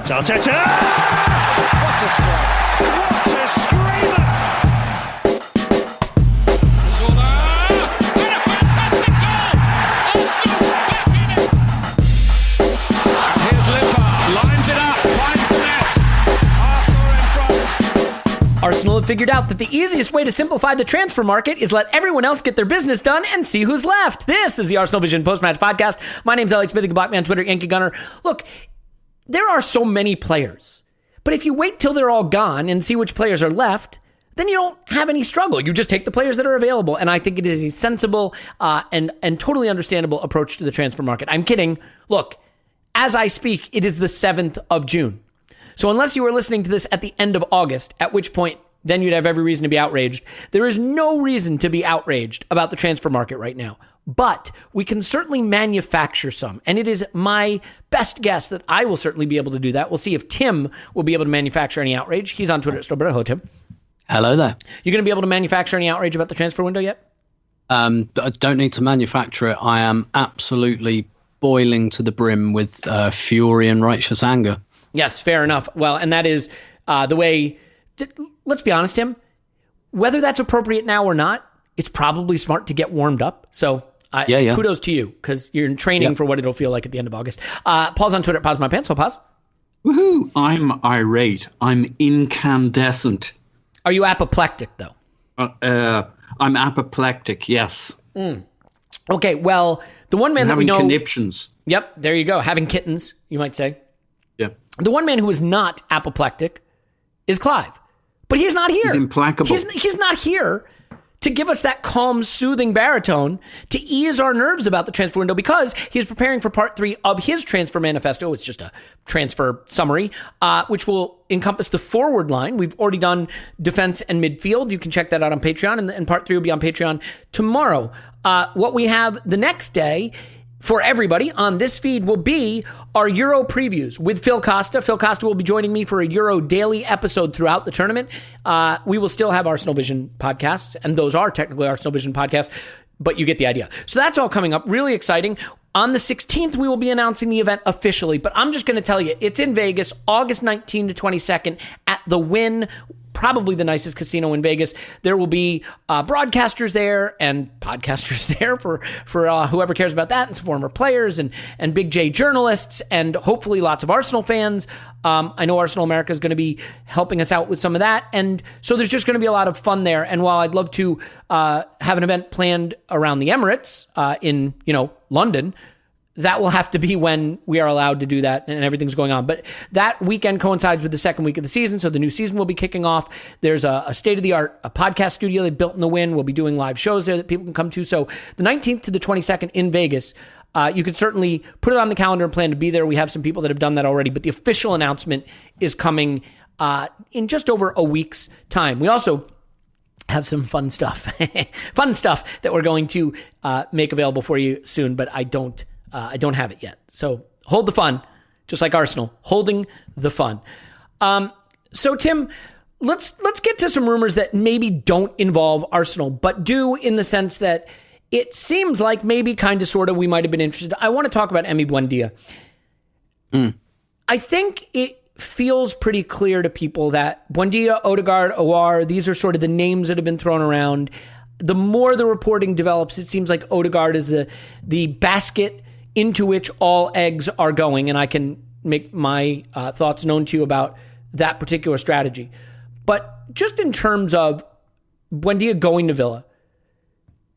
Arteta! What a strike! What a screamer! Zola! And a fantastic goal! Arsenal back in it! Here's Lipa, lines it up, finds the net. Arsenal in front. Arsenal have figured out that the easiest way to simplify the transfer market is let everyone else get their business done and see who's left. This is the Arsenal Vision Post-Match Podcast. My name's Elliot Smith, Black Man, Twitter, Yankee Gunner. Look, there are so many players, but if you wait till they're all gone and see which players are left, then you don't have any struggle. You just take the players that are available, and I think it is a sensible and totally understandable approach to the transfer market. I'm kidding. Look, as I speak, it is the 7th of June. So unless you are listening to this at the end of August, at which point then you'd have every reason to be outraged, there is no reason to be outraged about the transfer market right now. But we can certainly manufacture some. And it is my best guess that I will certainly be able to do that. We'll see if Tim will be able to manufacture any outrage. He's on Twitter at Stillbird. Hello, Tim. Hello there. You going to be able to manufacture any outrage about the transfer window yet? I don't need to manufacture it. I am absolutely boiling to the brim with fury and righteous anger. Yes, fair enough. Well, and that is the way... Let's be honest, Tim. Whether that's appropriate now or not, it's probably smart to get warmed up. So... Yeah. Kudos to you, because you're in training for what it'll feel like at the end of August. Pause on Twitter, Pause My Pants. So pause. Woohoo! I'm irate. I'm incandescent. Are you apoplectic, though? I'm apoplectic, yes. Okay, well, the one man that we know... Having conniptions. Yep, there you go. Having kittens, you might say. Yeah. The one man who is not apoplectic is Clive. But he's not here. He's implacable. He's not here to give us that calm, soothing baritone to ease our nerves about the transfer window, because he's preparing for part 3 of his transfer manifesto. It's just a transfer summary, which will encompass the forward line. We've already done defense and midfield. You can check that out on Patreon, and part 3 will be on Patreon tomorrow. What we have the next day for everybody on this feed will be our Euro previews with Phil Costa. Phil Costa will be joining me for a Euro daily episode throughout the tournament. We will still have Arsenal Vision podcasts, and those are technically Arsenal Vision podcasts, but you get the idea. So that's all coming up. Really exciting. On the 16th, we will be announcing the event officially, but I'm just going to tell you, it's in Vegas, August 19 to 22nd at the Wynn, probably the nicest casino in Vegas. There will be broadcasters there and podcasters there for whoever cares about that, and some former players and Big J journalists, and hopefully lots of Arsenal fans. I know Arsenal America is going to be helping us out with some of that, and so there's just going to be a lot of fun there. And while I'd love to have an event planned around the Emirates in London, that will have to be when we are allowed to do that and everything's going on. But that weekend coincides with the second week of the season, so the new season will be kicking off. There's a state-of-the-art podcast studio they built in the Wynn. We'll be doing live shows there that people can come to. So the 19th to the 22nd in Vegas, you can certainly put it on the calendar and plan to be there. We have some people that have done that already, but the official announcement is coming in just over a week's time. We also have some fun stuff that we're going to make available for you soon, but I don't have it yet. So hold the fun, just like Arsenal, holding the fun. So Tim, let's get to some rumors that maybe don't involve Arsenal, but do in the sense that it seems like maybe kind of sort of we might have been interested. I want to talk about Emi Buendia. I think it feels pretty clear to people that Buendia, Odegaard, Aouar, these are sort of the names that have been thrown around. The more the reporting develops, it seems like Odegaard is the basket into which all eggs are going, and I can make my thoughts known to you about that particular strategy. But just in terms of Buendia going to Villa,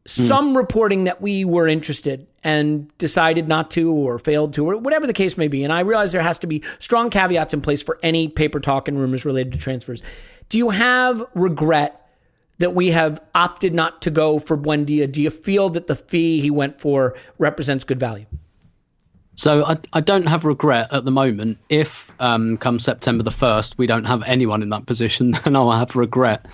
some reporting that we were interested and decided not to or failed to, or whatever the case may be, and I realize there has to be strong caveats in place for any paper talk and rumors related to transfers. Do you have regret that we have opted not to go for Buendia? Do you feel that the fee he went for represents good value? So I don't have regret at the moment. If come September the 1st, we don't have anyone in that position, then I'll have regret.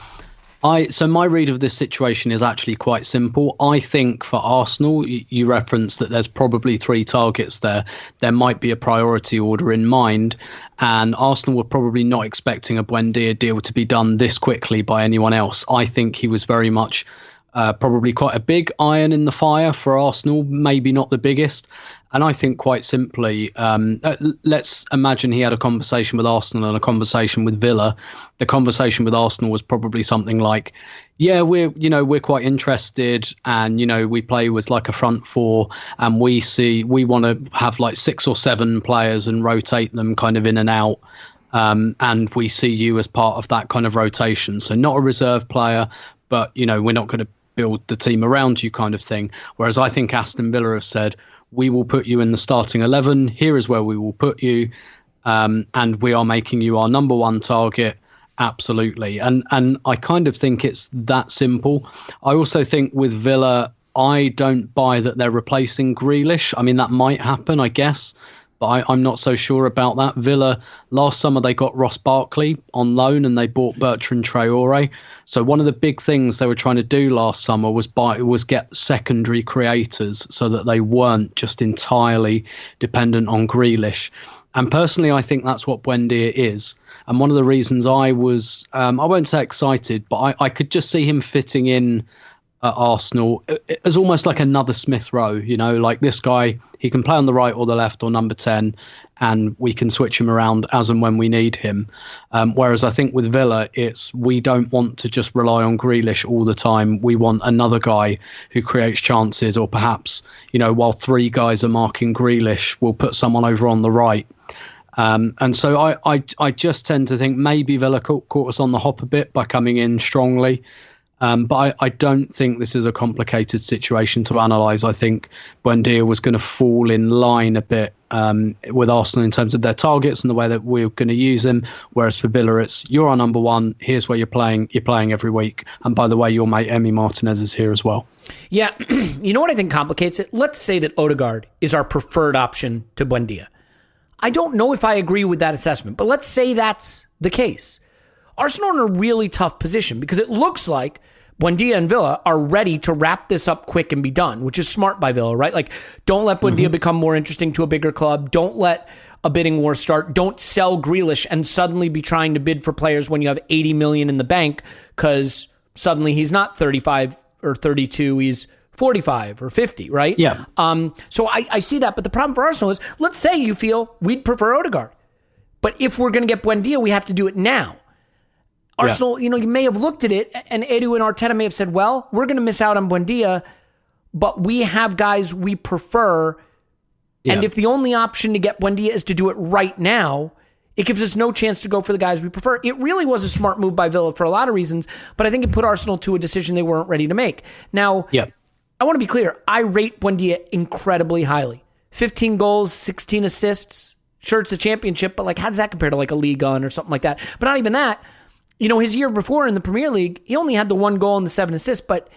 So my read of this situation is actually quite simple. I think for Arsenal, you referenced that there's probably 3 targets there. There might be a priority order in mind, and Arsenal were probably not expecting a Buendia deal to be done this quickly by anyone else. I think he was very much probably quite a big iron in the fire for Arsenal, maybe not the biggest. And I think quite simply, let's imagine he had a conversation with Arsenal and a conversation with Villa. The conversation with Arsenal was probably something like, yeah, we're quite interested, and, we play with like a front four, and we want to have like 6 or 7 players and rotate them kind of in and out. And we see you as part of that kind of rotation. So not a reserve player, but, we're not going to build the team around you kind of thing. Whereas I think Aston Villa have said, we will put you in the starting 11. Here is where we will put you. And we are making you our number one target. Absolutely. And I kind of think it's that simple. I also think with Villa, I don't buy that they're replacing Grealish. I mean, that might happen, I guess, but I'm not so sure about that. Villa, last summer, they got Ross Barkley on loan and they bought Bertrand Traore. So one of the big things they were trying to do last summer was get secondary creators so that they weren't just entirely dependent on Grealish. And personally, I think that's what Buendia is. And one of the reasons I was, I won't say excited, but I could just see him fitting in at Arsenal as almost like another Smith Rowe, like this guy, he can play on the right or the left or number 10, and we can switch him around as and when we need him. Whereas I think with Villa, we don't want to just rely on Grealish all the time. We want another guy who creates chances, or perhaps, while 3 guys are marking Grealish, we'll put someone over on the right. And so I just tend to think maybe Villa caught us on the hop a bit by coming in strongly. But I don't think this is a complicated situation to analyse. I think Buendia was going to fall in line a bit with Arsenal in terms of their targets and the way that we're going to use them. Whereas for Villa, it's you're our number one. Here's where you're playing. You're playing every week. And by the way, your mate Emi Martinez is here as well. Yeah. You know what I think complicates it? Let's say that Odegaard is our preferred option to Buendia. I don't know if I agree with that assessment, but let's say that's the case. Arsenal are in a really tough position because it looks like Buendia and Villa are ready to wrap this up quick and be done, which is smart by Villa, right? Like, don't let Buendia become more interesting to a bigger club. Don't let a bidding war start. Don't sell Grealish and suddenly be trying to bid for players when you have 80 million in the bank, because suddenly he's not 35 or 32, he's 45 or 50, right? Yeah. So I see that, but the problem for Arsenal is, let's say you feel we'd prefer Odegaard, but if we're going to get Buendia, we have to do it now. Arsenal, you may have looked at it, and Edu and Arteta may have said, well, we're going to miss out on Buendia, but we have guys we prefer. Yeah. And if the only option to get Buendia is to do it right now, it gives us no chance to go for the guys we prefer. It really was a smart move by Villa for a lot of reasons, but I think it put Arsenal to a decision they weren't ready to make. Now, I want to be clear. I rate Buendia incredibly highly. 15 goals, 16 assists. Sure, it's a championship, but how does that compare to a Ligue 1 or something like that? But not even that. His year before in the Premier League, he only had the 1 goal and the 7 assists, but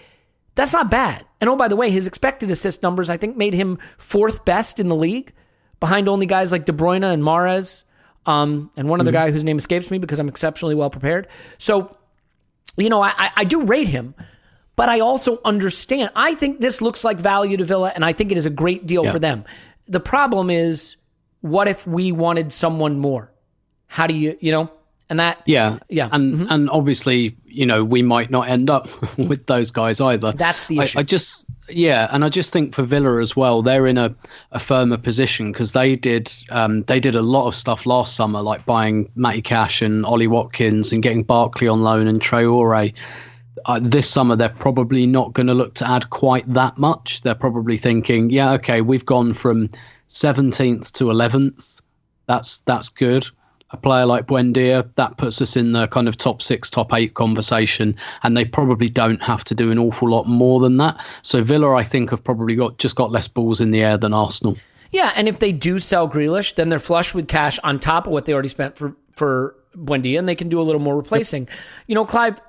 that's not bad. And oh, by the way, his expected assist numbers, I think, made him 4th best in the league, behind only guys like De Bruyne and Mahrez, and one other guy whose name escapes me because I'm exceptionally well prepared. So, I do rate him, but I also understand. I think this looks like value to Villa, and I think it is a great deal for them. The problem is, what if we wanted someone more? How do you. And that, and obviously, we might not end up with those guys either. That's the issue. I just think for Villa as well, they're in a firmer position because they did a lot of stuff last summer, like buying Matty Cash and Ollie Watkins and getting Barkley on loan and Traore. This summer, they're probably not going to look to add quite that much. They're probably thinking, we've gone from 17th to 11th. That's good. A player like Buendia, that puts us in the kind of top 6, top 8 conversation, and they probably don't have to do an awful lot more than that. So Villa, I think, have probably got less balls in the air than Arsenal. Yeah, and if they do sell Grealish, then they're flush with cash on top of what they already spent for Buendia, and they can do a little more replacing. Clive.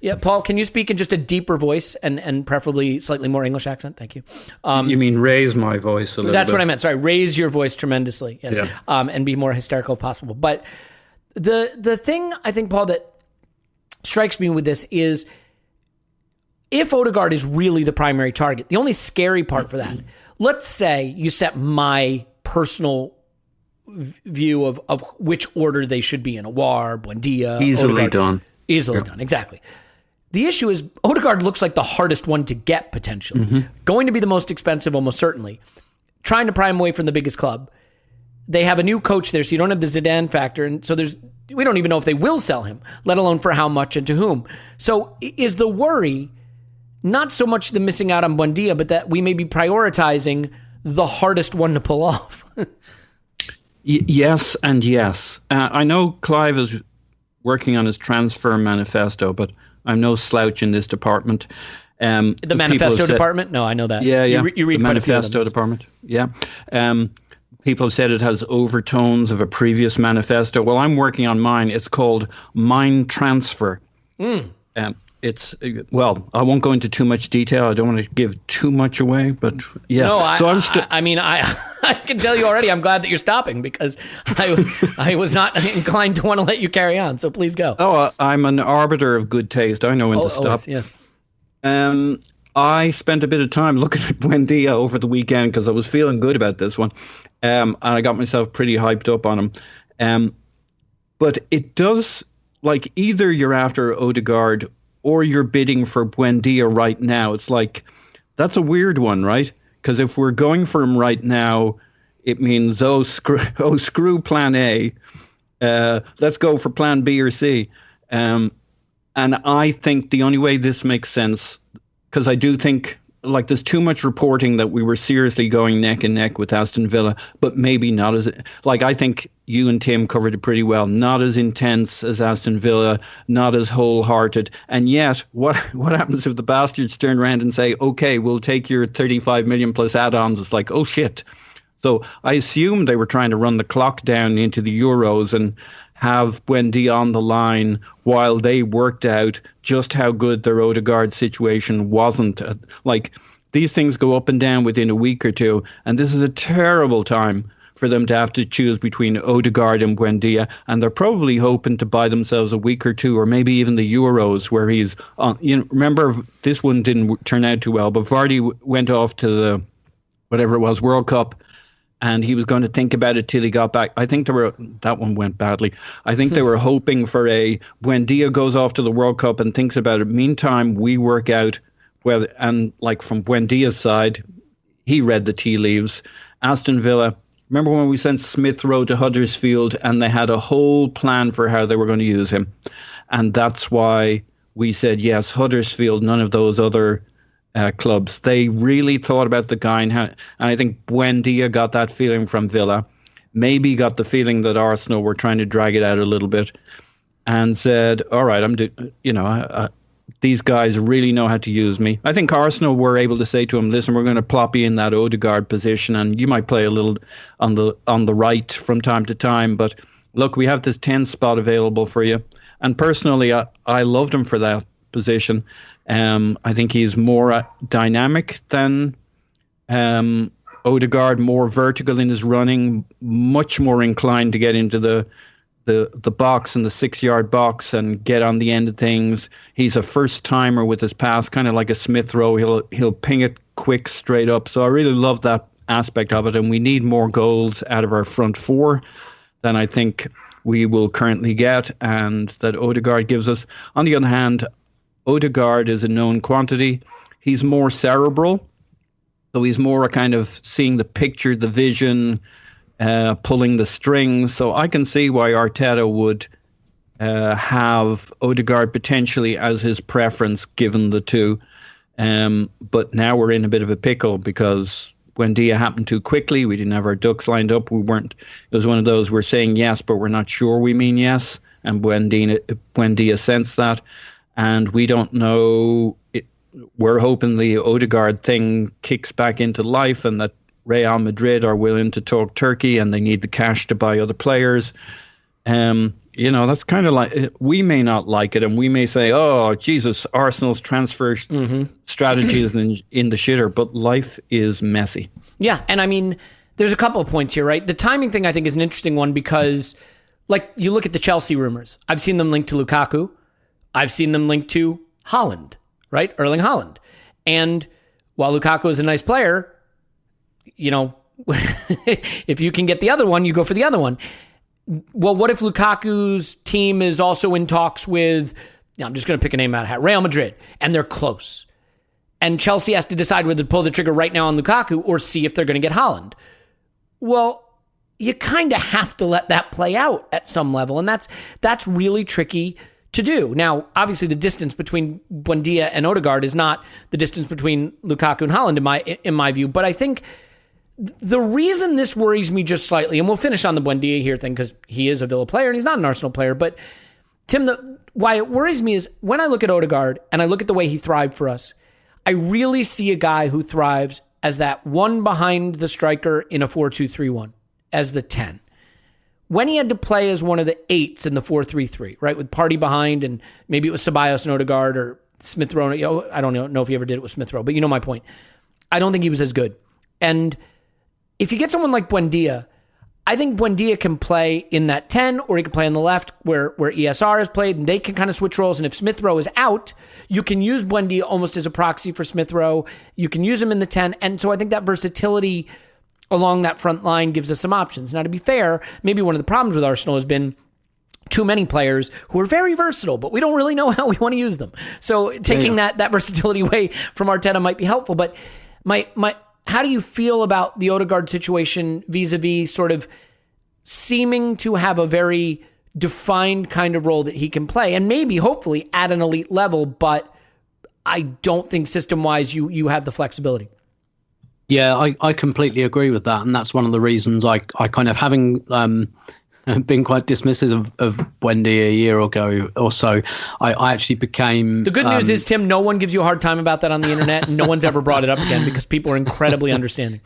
Yeah, Paul, can you speak in just a deeper voice and preferably slightly more English accent? Thank you. You mean raise my voice a little bit? That's what I meant. Sorry, raise your voice tremendously. Yes, and be more hysterical if possible. But the thing I think, Paul, that strikes me with this is if Odegaard is really the primary target, the only scary part for that, let's say you set my personal view of which order they should be in. Aouar, Buendia, Easily Odegaard. done. Easily done, exactly. The issue is Odegaard looks like the hardest one to get, potentially. Going to be the most expensive, almost certainly. trying to pry him away from the biggest club. They have a new coach there, so you don't have the Zidane factor. And so we don't even know if they will sell him, let alone for how much and to whom. So is the worry not so much the missing out on Buendia, but that we may be prioritizing the hardest one to pull off? Yes and yes. I know Clive is working on his transfer manifesto, but I'm no slouch in this department. The manifesto department? No, I know that. Yeah. You read the manifesto department. Yeah. People have said it has overtones of a previous manifesto. Well, I'm working on mine. It's called Mind Transfer. It's, well, I won't go into too much detail. I don't want to give too much away, but yeah. No, I can tell you already, I'm glad that you're stopping because I was not inclined to want to let you carry on. So please go. Oh, I'm an arbiter of good taste. I know when to stop. Always, yes. I spent a bit of time looking at Buendia over the weekend because I was feeling good about this one. And I got myself pretty hyped up on him. But it does, like, either you're after Odegaard or you're bidding for Buendia right now. It's like, that's a weird one, right? Because if we're going for him right now, it means, screw plan A. Let's go for plan B or C. And I think the only way this makes sense, because I do think, like, there's too much reporting that we were seriously going neck and neck with Aston Villa, but maybe not as, like, I think you and Tim covered it pretty well. Not as intense as Aston Villa, not as wholehearted. And yet, what happens if the bastards turn around and say, okay, we'll take your 35 million plus add-ons? It's like, oh shit. So I assume they were trying to run the clock down into the Euros and have Buendia on the line while they worked out just how good their Odegaard situation wasn't. Like, these things go up and down within a week or two, and this is a terrible time for them to have to choose between Odegaard and Buendia, and they're probably hoping to buy themselves a week or two, or maybe even the Euros, where he's on. You know, remember, this one didn't turn out too well, but Vardy went off to the, whatever it was, World Cup, and he was going to think about it till he got back. I think that one went badly. I think they were hoping for a Buendia goes off to the World Cup and thinks about it. Meantime, we work out whether, and like from Buendia's side, he read the tea leaves. Aston Villa, remember when we sent Smith Rowe to Huddersfield and they had a whole plan for how they were going to use him? And that's why we said, yes, Huddersfield, none of those other clubs. They really thought about the guy, and I think Buendia got that feeling from Villa. Maybe got the feeling that Arsenal were trying to drag it out a little bit, and said, "All right, these guys really know how to use me." I think Arsenal were able to say to him, "Listen, we're going to plop you in that Odegaard position, and you might play a little on the right from time to time, but look, we have this 10 spot available for you." And personally, I loved him for that position. I think he's more dynamic than Odegaard, more vertical in his running, much more inclined to get into the box and the 6-yard box and get on the end of things. He's a first timer with his pass, kind of like a Smith Rowe. He'll ping it quick, straight up. So I really love that aspect of it, and we need more goals out of our front four than I think we will currently get, and that Odegaard gives us. On the other hand, Odegaard is a known quantity. He's more cerebral, so he's more a kind of seeing the picture, the vision, pulling the strings. So I can see why Arteta would have Odegaard potentially as his preference given the two. But now we're in a bit of a pickle because Buendia happened too quickly. We didn't have our ducks lined up. It was one of those, we're saying yes, but we're not sure we mean yes. And Buendia sensed that. And we don't know. We're hoping the Odegaard thing kicks back into life and that Real Madrid are willing to talk Turkey and they need the cash to buy other players. That's kind of like, we may not like it and we may say, oh, Jesus, Arsenal's transfer strategy is in the shitter, but life is messy. Yeah, and I mean, there's a couple of points here, right? The timing thing I think is an interesting one because, like, you look at the Chelsea rumors. I've seen them linked to Lukaku. I've seen them linked to Haaland, right? Erling Haaland. And while Lukaku is a nice player, if you can get the other one, you go for the other one. Well, what if Lukaku's team is also in talks with, I'm just going to pick a name out of hat, Real Madrid, and they're close? and Chelsea has to decide whether to pull the trigger right now on Lukaku or see if they're going to get Haaland. Well, you kind of have to let that play out at some level, and that's really tricky to do. Now, obviously, the distance between Buendia and Odegaard is not the distance between Lukaku and Haaland in my view, but I think the reason this worries me just slightly, and we'll finish on the Buendia here thing because he is a Villa player and he's not an Arsenal player, but Tim, why it worries me is when I look at Odegaard and I look at the way he thrived for us, I really see a guy who thrives as that one behind the striker in a 4-2-3-1, as the 10. When he had to play as one of the 8s in the 4-3-3, right, with Partey behind, and maybe it was Ceballos and Odegaard or Smith Rowe. I don't know if he ever did it with Smith Rowe, but you know my point. I don't think he was as good. And if you get someone like Buendia, I think Buendia can play in that 10, or he can play on the left where ESR has played, and they can kind of switch roles. And if Smith Rowe is out, you can use Buendia almost as a proxy for Smith Rowe. You can use him in the 10. And so I think that versatility along that front line gives us some options. Now, to be fair, maybe one of the problems with Arsenal has been too many players who are very versatile, but we don't really know how we want to use them. So taking that versatility away from Arteta might be helpful. But how do you feel about the Odegaard situation vis-a-vis sort of seeming to have a very defined kind of role that he can play, and maybe, hopefully, at an elite level, but I don't think system-wise you have the flexibility. Yeah, I completely agree with that, and that's one of the reasons I kind of, having been quite dismissive of Buendia a year ago or so, I actually became... The good news is, Tim, no one gives you a hard time about that on the internet, and no one's ever brought it up again because people are incredibly understanding.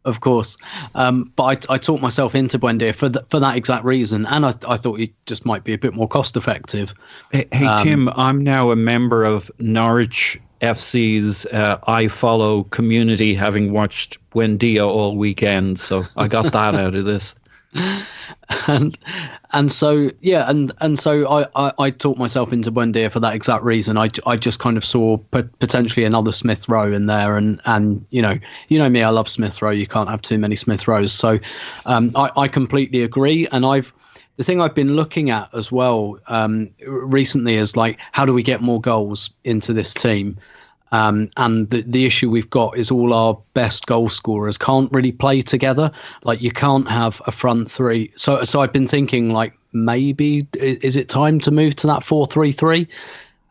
Of course. But I talked myself into Buendia for that exact reason, and I thought he just might be a bit more cost-effective. Hey, Tim, I'm now a member of Norwich FC's I Follow community, having watched Buendia all weekend, so I got that out of this. And so I talked myself into Buendia for that exact reason. I just kind of saw potentially another Smith Rowe in there, and you know me, I love Smith Rowe. You can't have too many Smith Rowes. So I completely agree. And the thing I've been looking at as well recently is, like, how do we get more goals into this team? And the issue we've got is all our best goal scorers can't really play together. Like, you can't have a front three. So I've been thinking, like, maybe is it time to move to that 4-3-3?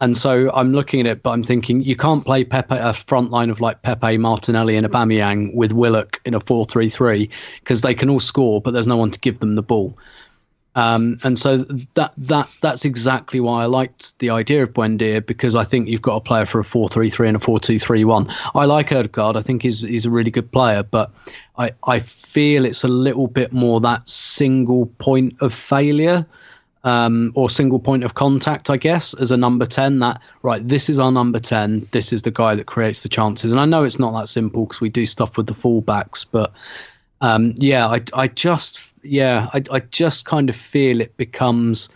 And so I'm looking at it, but I'm thinking you can't play a front line of like Pepe, Martinelli and Aubameyang with Willock in a 4-3-3 because they can all score, but there's no one to give them the ball. And so that's exactly why I liked the idea of Buendia, because I think you've got a player for a 4-3-3 and a 4-2-3-1. I like Odegaard. I think he's a really good player, but I feel it's a little bit more that single point of failure, or single point of contact, I guess, as a number 10. That, right, this is our number 10. This is the guy that creates the chances. And I know it's not that simple because we do stuff with the fullbacks, but I just kind of feel it becomes,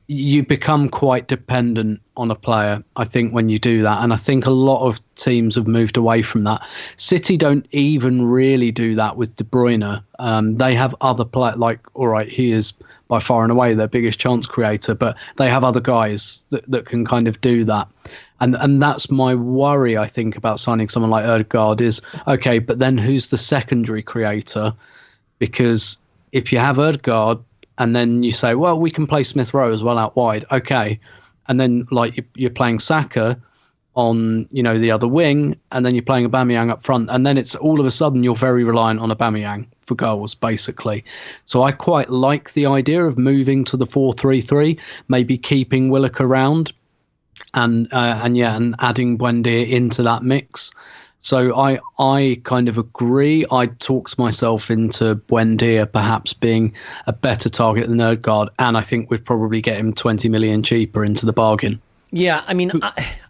you become quite dependent on a player, I think, when you do that. And I think a lot of teams have moved away from that. City don't even really do that with De Bruyne. They have other players, like, all right, he is by far and away their biggest chance creator, but they have other guys that can kind of do that. And that's my worry, I think, about signing someone like Odegaard is, okay, but then who's the secondary creator? Because if you have Odegaard and then you say, well, we can play Smith Rowe as well out wide, okay, and then like you're playing Saka on, the other wing, and then you're playing Aubameyang up front, and then it's all of a sudden you're very reliant on Aubameyang for goals, basically. So I quite like the idea of moving to the 4-3-3, maybe keeping Willock around, and adding Buendia into that mix. So I kind of agree. I talked myself into Buendia perhaps being a better target than Odegaard, and I think we'd probably get him 20 million cheaper into the bargain. Yeah, I mean,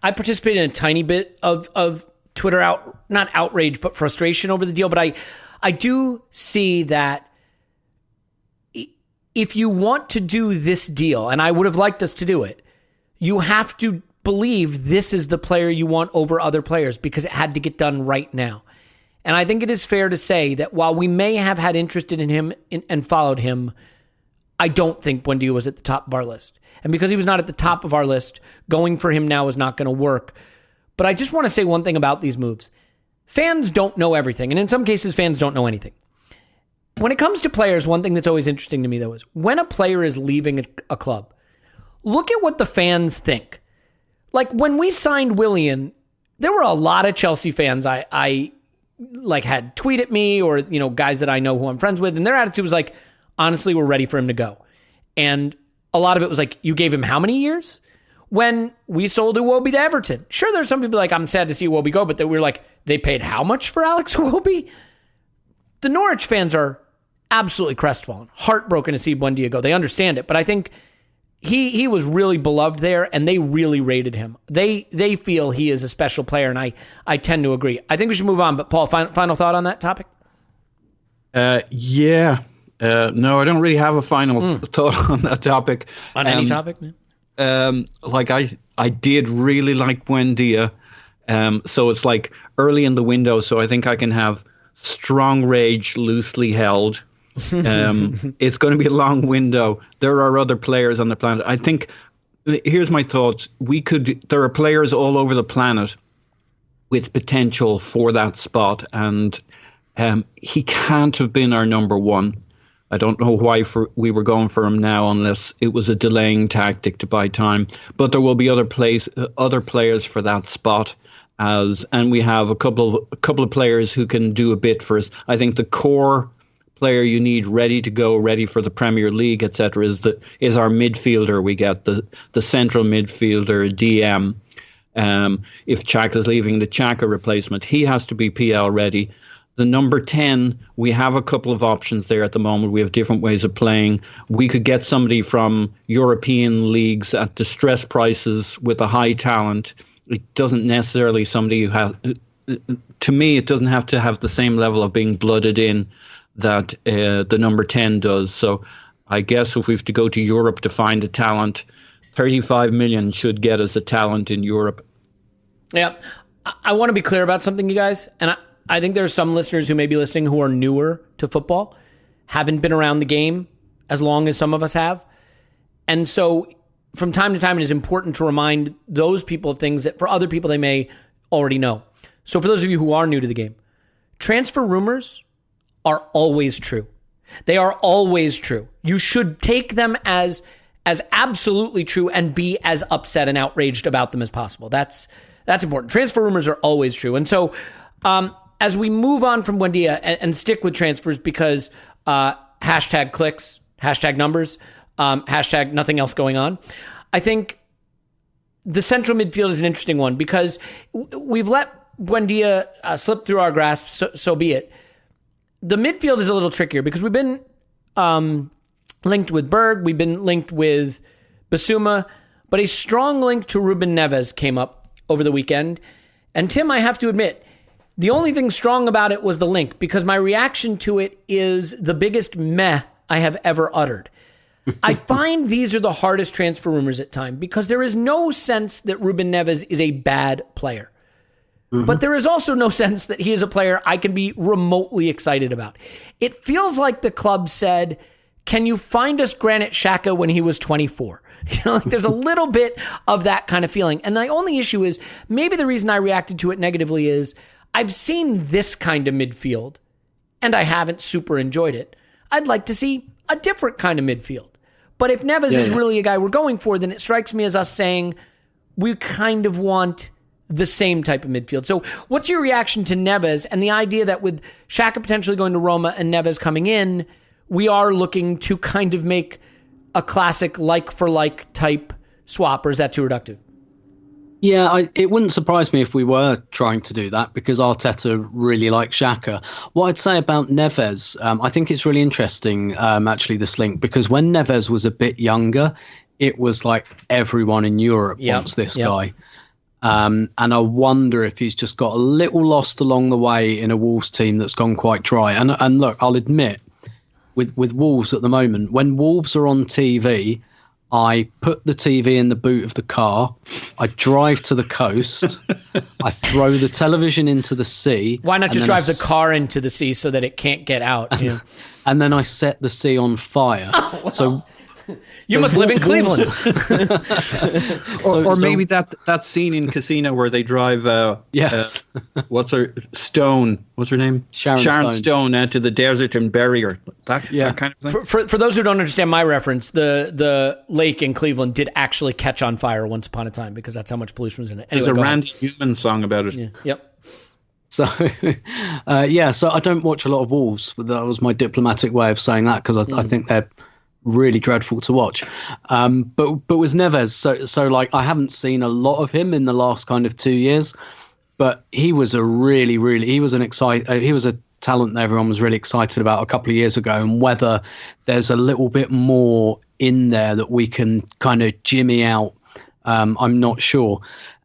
I participated in a tiny bit of Twitter not outrage, but frustration over the deal. But I do see that if you want to do this deal, and I would have liked us to do it, you have to believe this is the player you want over other players because it had to get done right now. And I think it is fair to say that while we may have had interest in him and followed him, I don't think Buendia was at the top of our list. And because he was not at the top of our list, going for him now is not going to work. But I just want to say one thing about these moves. Fans don't know everything, and in some cases, fans don't know anything. When it comes to players, one thing that's always interesting to me, though, is when a player is leaving a club, look at what the fans think. Like, when we signed Willian, there were a lot of Chelsea fans I like had tweet at me, or, you know, guys that I know who I'm friends with, and their attitude was like, honestly, we're ready for him to go. And a lot of it was like, you gave him how many years? When we sold Iwobi to Everton. Sure, there's some people like, I'm sad to see Iwobi go, but we were like, they paid how much for Alex Iwobi? The Norwich fans are absolutely crestfallen, heartbroken to see Buendia go. They understand it, but I think he was really beloved there, and they really rated him. They feel he is a special player, and I tend to agree. I think we should move on, but Paul, final thought on that topic? Yeah. No, I don't really have a final thought on that topic. On any topic, man? Like I did really like Buendia. So it's like early in the window, so I think I can have strong rage loosely held. It's going to be a long window. There are other players on the planet. I think, here's my thoughts. There are players all over the planet with potential for that spot, and he can't have been our number one. I don't know why we were going for him now, unless it was a delaying tactic to buy time. But there will be other players for that spot, and we have a couple of players who can do a bit for us. I think the core player you need ready to go, ready for the Premier League, etc., is our midfielder. We get the central midfielder, DM. If Xhaka's leaving, the Xhaka replacement, he has to be PL ready. The number 10, we have a couple of options there at the moment. We have different ways of playing. We could get somebody from European leagues at distressed prices with a high talent. It doesn't necessarily somebody who has, to me, it doesn't have to have the same level of being blooded in that the number 10 does. So I guess if we have to go to Europe to find a talent, 35 million should get us a talent in Europe. Yeah. I want to be clear about something, you guys. And I think there are some listeners who may be listening who are newer to football, haven't been around the game as long as some of us have. And so from time to time, it is important to remind those people of things that for other people they may already know. So for those of you who are new to the game, transfer rumors are always true. They are always true. You should take them as absolutely true and be as upset and outraged about them as possible. That's important. Transfer rumors are always true. And so as we move on from Buendia and stick with transfers, because hashtag clicks, hashtag numbers, hashtag nothing else going on, I think the central midfield is an interesting one because we've let Buendia slip through our grasp, so be it. The midfield is a little trickier because we've been linked with Berg, we've been linked with Basuma, but a strong link to Ruben Neves came up over the weekend. And Tim, I have to admit, the only thing strong about it was the link, because my reaction to it is the biggest meh I have ever uttered. I find these are the hardest transfer rumors at times because there is no sense that Ruben Neves is a bad player. Mm-hmm. But there is also no sense that he is a player I can be remotely excited about. It feels like the club said, can you find us Granit Xhaka when he was 24? You know, like there's a little bit of that kind of feeling. And the only issue is maybe the reason I reacted to it negatively is I've seen this kind of midfield and I haven't super enjoyed it. I'd like to see a different kind of midfield. But if Neves is really a guy we're going for, then it strikes me as us saying we kind of want the same type of midfield. So what's your reaction to Neves and the idea that with Xhaka potentially going to Roma and Neves coming in, we are looking to kind of make a classic like-for-like type swap, or is that too reductive? Yeah, it wouldn't surprise me if we were trying to do that because Arteta really likes Xhaka. What I'd say about Neves, I think it's really interesting, actually, this link, because when Neves was a bit younger, it was like everyone in Europe wants this guy. And I wonder if he's just got a little lost along the way in a Wolves team that's gone quite dry. And look, I'll admit, with Wolves at the moment, when Wolves are on TV, I put the TV in the boot of the car, I drive to the coast, I throw the television into the sea. Why not just drive the car into the sea so that it can't get out? And then I set the sea on fire. Oh, wow. So You must live in Cleveland. Or maybe that scene in Casino where they drive. Yes. What's her Stone? What's her name? Sharon Stone to the desert and bury her. That kind of thing. For those who don't understand my reference, the lake in Cleveland did actually catch on fire once upon a time because that's how much pollution was in it. Anyway, There's a Randy Newman song about it. Yeah. Yep. So, so I don't watch a lot of Wolves. That was my diplomatic way of saying that because I think they're really dreadful to watch. But with Neves, so like I haven't seen a lot of him in the last kind of 2 years, but he was a he was a talent that everyone was really excited about a couple of years ago, and whether there's a little bit more in there that we can kind of jimmy out, I'm not sure.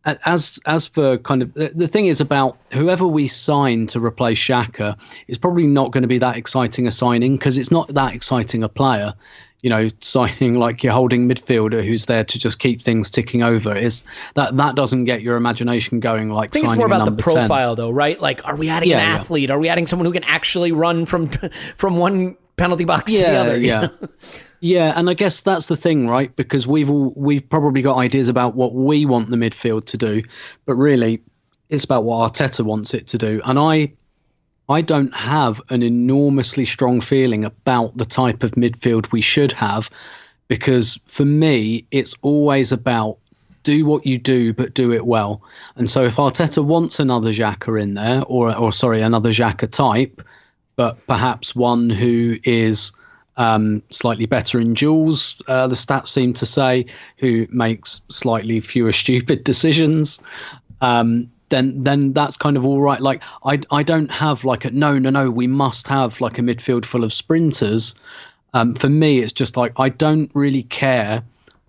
As for kind of the thing is about whoever we sign to replace Xhaka is probably not going to be that exciting a signing because it's not that exciting a player. You know, signing like your holding midfielder who's there to just keep things ticking over is that doesn't get your imagination going. Like, I think it's more about the profile, though, right? Like, are we adding an athlete? Are we adding someone who can actually run from one penalty box to the other? Yeah. Yeah, and I guess that's the thing, right? Because we've probably got ideas about what we want the midfield to do, but really it's about what Arteta wants it to do. And I don't have an enormously strong feeling about the type of midfield we should have, because for me it's always about do what you do, but do it well. And so if Arteta wants another Xhaka in there, or another Xhaka type, but perhaps one who is slightly better in duels, the stats seem to say, who makes slightly fewer stupid decisions, then that's kind of all right. Like I don't have like no, we must have like a midfield full of sprinters. For me, it's just like I don't really care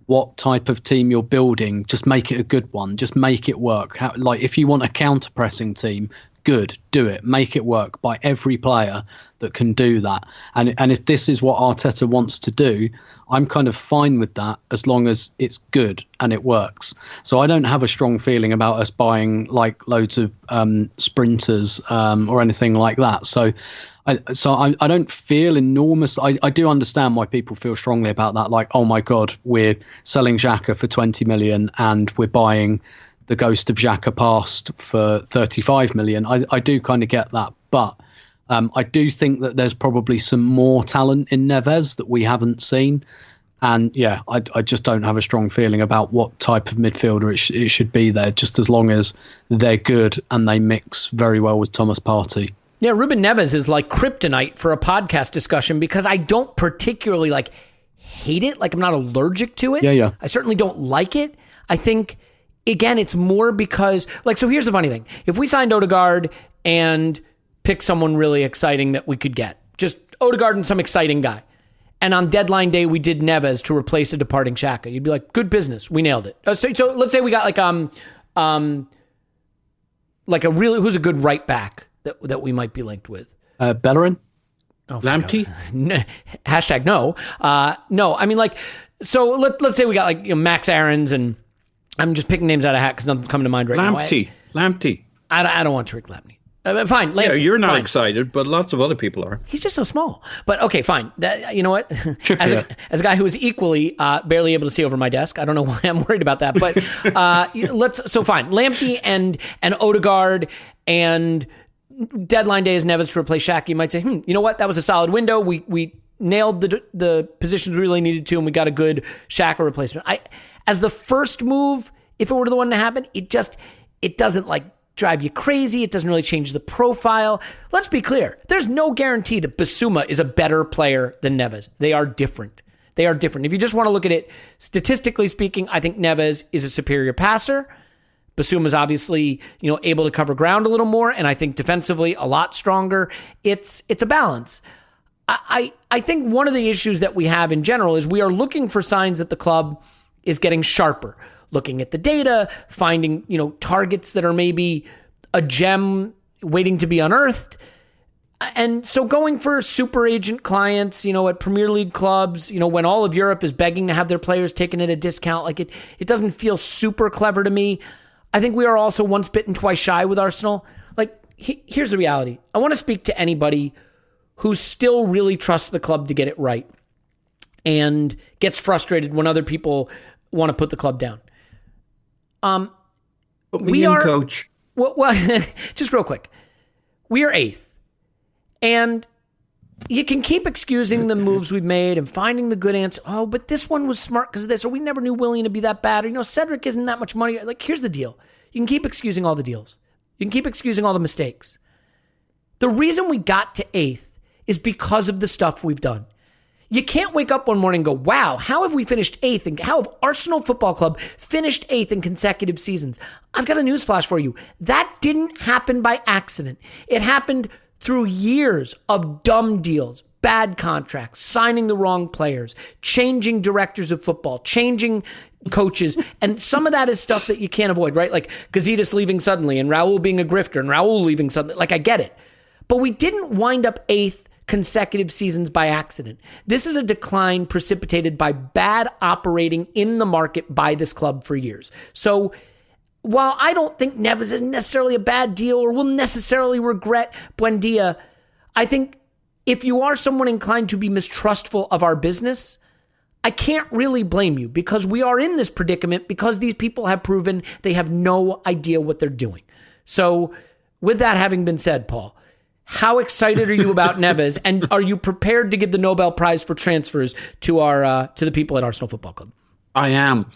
what type of team you're building. Just make it a good one. Just make it work. Like if you want a counter-pressing team, good, do it. Make it work by every player that can do that. And if this is what Arteta wants to do, I'm kind of fine with that as long as it's good and it works. So I don't have a strong feeling about us buying like loads of sprinters or anything like that. So I don't feel enormous. I do understand why people feel strongly about that. Like, oh my God, we're selling Xhaka for 20 million and we're buying the ghost of Xhaka past for 35 million. I do kind of get that. But I do think that there's probably some more talent in Neves that we haven't seen. And yeah, I just don't have a strong feeling about what type of midfielder it should be there, just as long as they're good and they mix very well with Thomas Partey. Yeah, Ruben Neves is like kryptonite for a podcast discussion because I don't particularly like hate it. Like I'm not allergic to it. Yeah. I certainly don't like it. I think, again, it's more because, like, so here's the funny thing. If we signed Odegaard and picked someone really exciting that we could get, just Odegaard and some exciting guy, and on deadline day we did Neves to replace a departing Xhaka, you'd be like, good business. We nailed it. So let's say we got like a really, who's a good right back that we might be linked with? Bellerin? Oh, Lamptey? Hashtag no. No, I mean, like, so let's say we got like Max Aarons, and I'm just picking names out of hat because nothing's coming to mind right now. Lamptey. I don't want Tariq Lamptey. Fine. Lamptey, yeah, you're not fine. Excited, but lots of other people are. He's just so small. But okay, fine. You know what? As a guy who is equally barely able to see over my desk, I don't know why I'm worried about that. But so fine. Lamptey and Odegaard and deadline day is Neves to replace Xhaka. You might say, you know what? That was a solid window. We nailed the positions we really needed to, and we got a good Xhaka replacement. As the first move, if it were the one to happen, it doesn't like drive you crazy. It doesn't really change the profile. Let's be clear. There's no guarantee that Bissouma is a better player than Neves. They are different. If you just want to look at it statistically speaking, I think Neves is a superior passer. Bissouma is obviously, able to cover ground a little more, and I think defensively a lot stronger. It's a balance. I think one of the issues that we have in general is we are looking for signs that the club is getting sharper, looking at the data, finding, targets that are maybe a gem waiting to be unearthed. And so going for super agent clients, at Premier League clubs, when all of Europe is begging to have their players taken at a discount, like it doesn't feel super clever to me. I think we are also once bitten, twice shy with Arsenal. Like, here's the reality. I want to speak to anybody who still really trusts the club to get it right. and gets frustrated when other people want to put the club down. Put me in, coach. Well, just real quick. We are 8th. And you can keep excusing the moves we've made and finding the good answer. Oh, but this one was smart because of this, or we never knew Willian to be that bad, or, Cedric isn't that much money. Like, here's the deal. You can keep excusing all the deals. You can keep excusing all the mistakes. The reason we got to 8th is because of the stuff we've done. You can't wake up one morning and go, wow, how have we finished 8th? And how have Arsenal Football Club finished 8th in consecutive seasons? I've got a newsflash for you. That didn't happen by accident. It happened through years of dumb deals, bad contracts, signing the wrong players, changing directors of football, changing coaches. And some of that is stuff that you can't avoid, right? Like Gazidis leaving suddenly and Raul being a grifter and Raul leaving suddenly. Like, I get it. But we didn't wind up 8th consecutive seasons by accident. This is a decline precipitated by bad operating in the market by this club for years. So while I don't think Neves is necessarily a bad deal or will necessarily regret Buendia, I think if you are someone inclined to be mistrustful of our business, I can't really blame you, because we are in this predicament because these people have proven they have no idea what they're doing. So with that having been said, Paul, how excited are you about Neves, and are you prepared to give the Nobel Prize for transfers to the people at Arsenal Football Club? I am.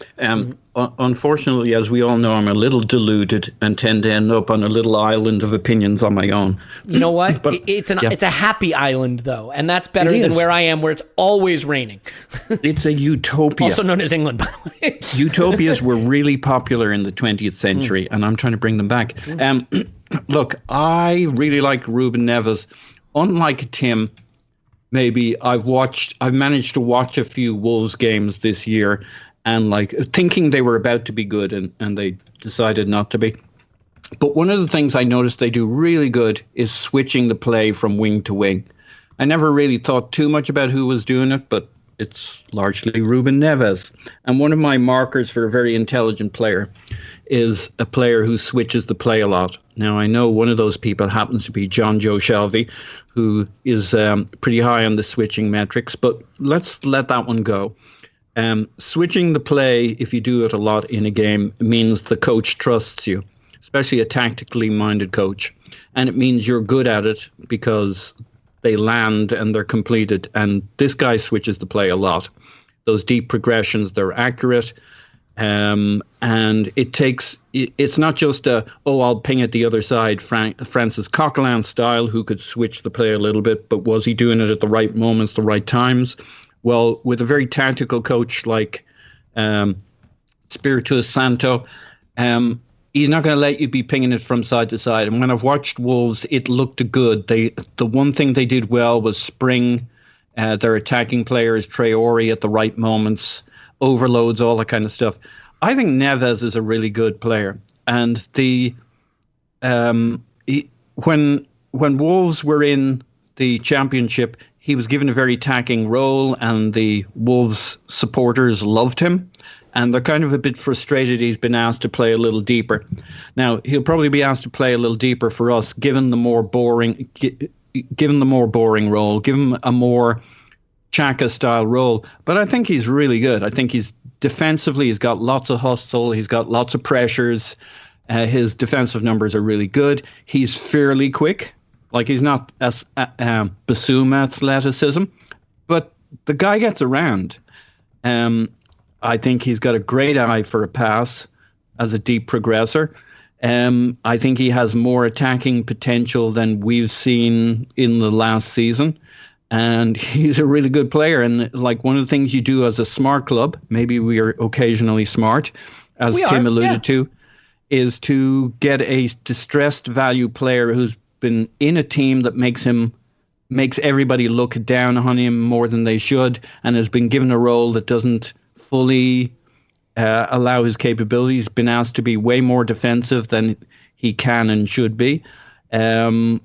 Unfortunately, as we all know, I'm a little deluded and tend to end up on a little island of opinions on my own. You know what? But, it's a happy island, though, and that's better than where I am, where it's always raining. It's a utopia. Also known as England, by the way. Utopias were really popular in the 20th century, and I'm trying to bring them back. Look, I really like Ruben Neves. Unlike Tim, maybe I've managed to watch a few Wolves games this year, and thinking they were about to be good, and they decided not to be. But one of the things I noticed they do really good is switching the play from wing to wing. I never really thought too much about who was doing it, but it's largely Ruben Neves. And one of my markers for a very intelligent player is a player who switches the play a lot. Now, I know one of those people happens to be John Joe Shelby, who is pretty high on the switching metrics, but let's let that one go. Switching the play, if you do it a lot in a game, means the coach trusts you, especially a tactically minded coach. And it means you're good at it because they land and they're completed. And this guy switches the play a lot. Those deep progressions, they're accurate. And it's not just I'll ping at the other side, Francis Coquelin style, who could switch the play a little bit, but was he doing it at the right moments, the right times? Well, with a very tactical coach like Spirito Santo, he's not going to let you be pinging it from side to side. And when I've watched Wolves, it looked good. The one thing they did well was spring their attacking players, Traore at the right moments, overloads, all that kind of stuff. I think Neves is a really good player. And when Wolves were in the Championship, he was given a very attacking role, and the Wolves supporters loved him. And they're kind of a bit frustrated he's been asked to play a little deeper. Now, he'll probably be asked to play a little deeper for us, given the more boring role, give him a more Xhaka-style role. But I think he's really good. I think he's defensively, he's got lots of hustle, he's got lots of pressures. His defensive numbers are really good. He's fairly quick. Like, he's not as Basuma athleticism, but the guy gets around. I think he's got a great eye for a pass as a deep progressor. I think he has more attacking potential than we've seen in the last season. And he's a really good player. And like, one of the things you do as a smart club, maybe we are occasionally smart, as Tim alluded to, is to get a distressed value player who's been in a team that makes everybody look down on him more than they should, and has been given a role that doesn't fully allow his capabilities, been asked to be way more defensive than he can and should be. I've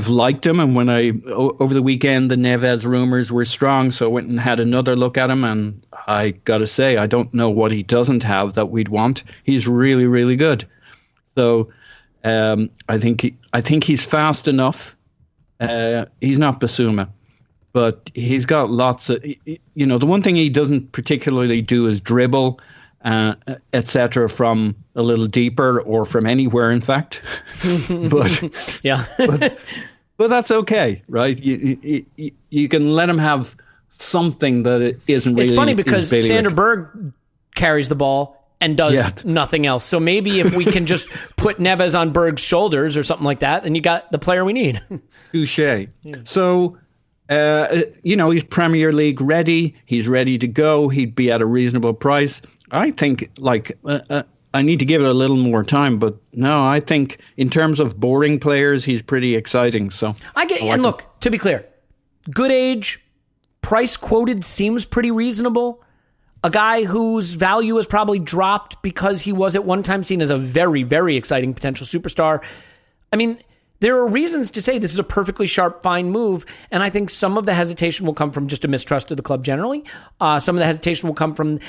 liked him, and when over the weekend the Neves rumors were strong, so I went and had another look at him, and I gotta say, I don't know what he doesn't have that we'd want. He's really, really good. So I think he's fast enough. He's not Basuma, but he's got lots of, the one thing he doesn't particularly do is dribble, etc., from a little deeper or from anywhere, in fact. but Yeah. but that's okay, right? You can let him have something that it isn't really. It's funny because Sander Berg carries the ball and does nothing else. So maybe if we can just put Neves on Berg's shoulders or something like that, then you got the player we need. Touche. Yeah. So, he's Premier League ready. He's ready to go. He'd be at a reasonable price. I think, I need to give it a little more time, but no, I think in terms of boring players, he's pretty exciting. So and look, to be clear, good age, price quoted seems pretty reasonable. A guy whose value has probably dropped because he was at one time seen as a very, very exciting potential superstar. I mean, there are reasons to say this is a perfectly sharp, fine move, and I think some of the hesitation will come from just a mistrust of the club generally. Some of the hesitation will come from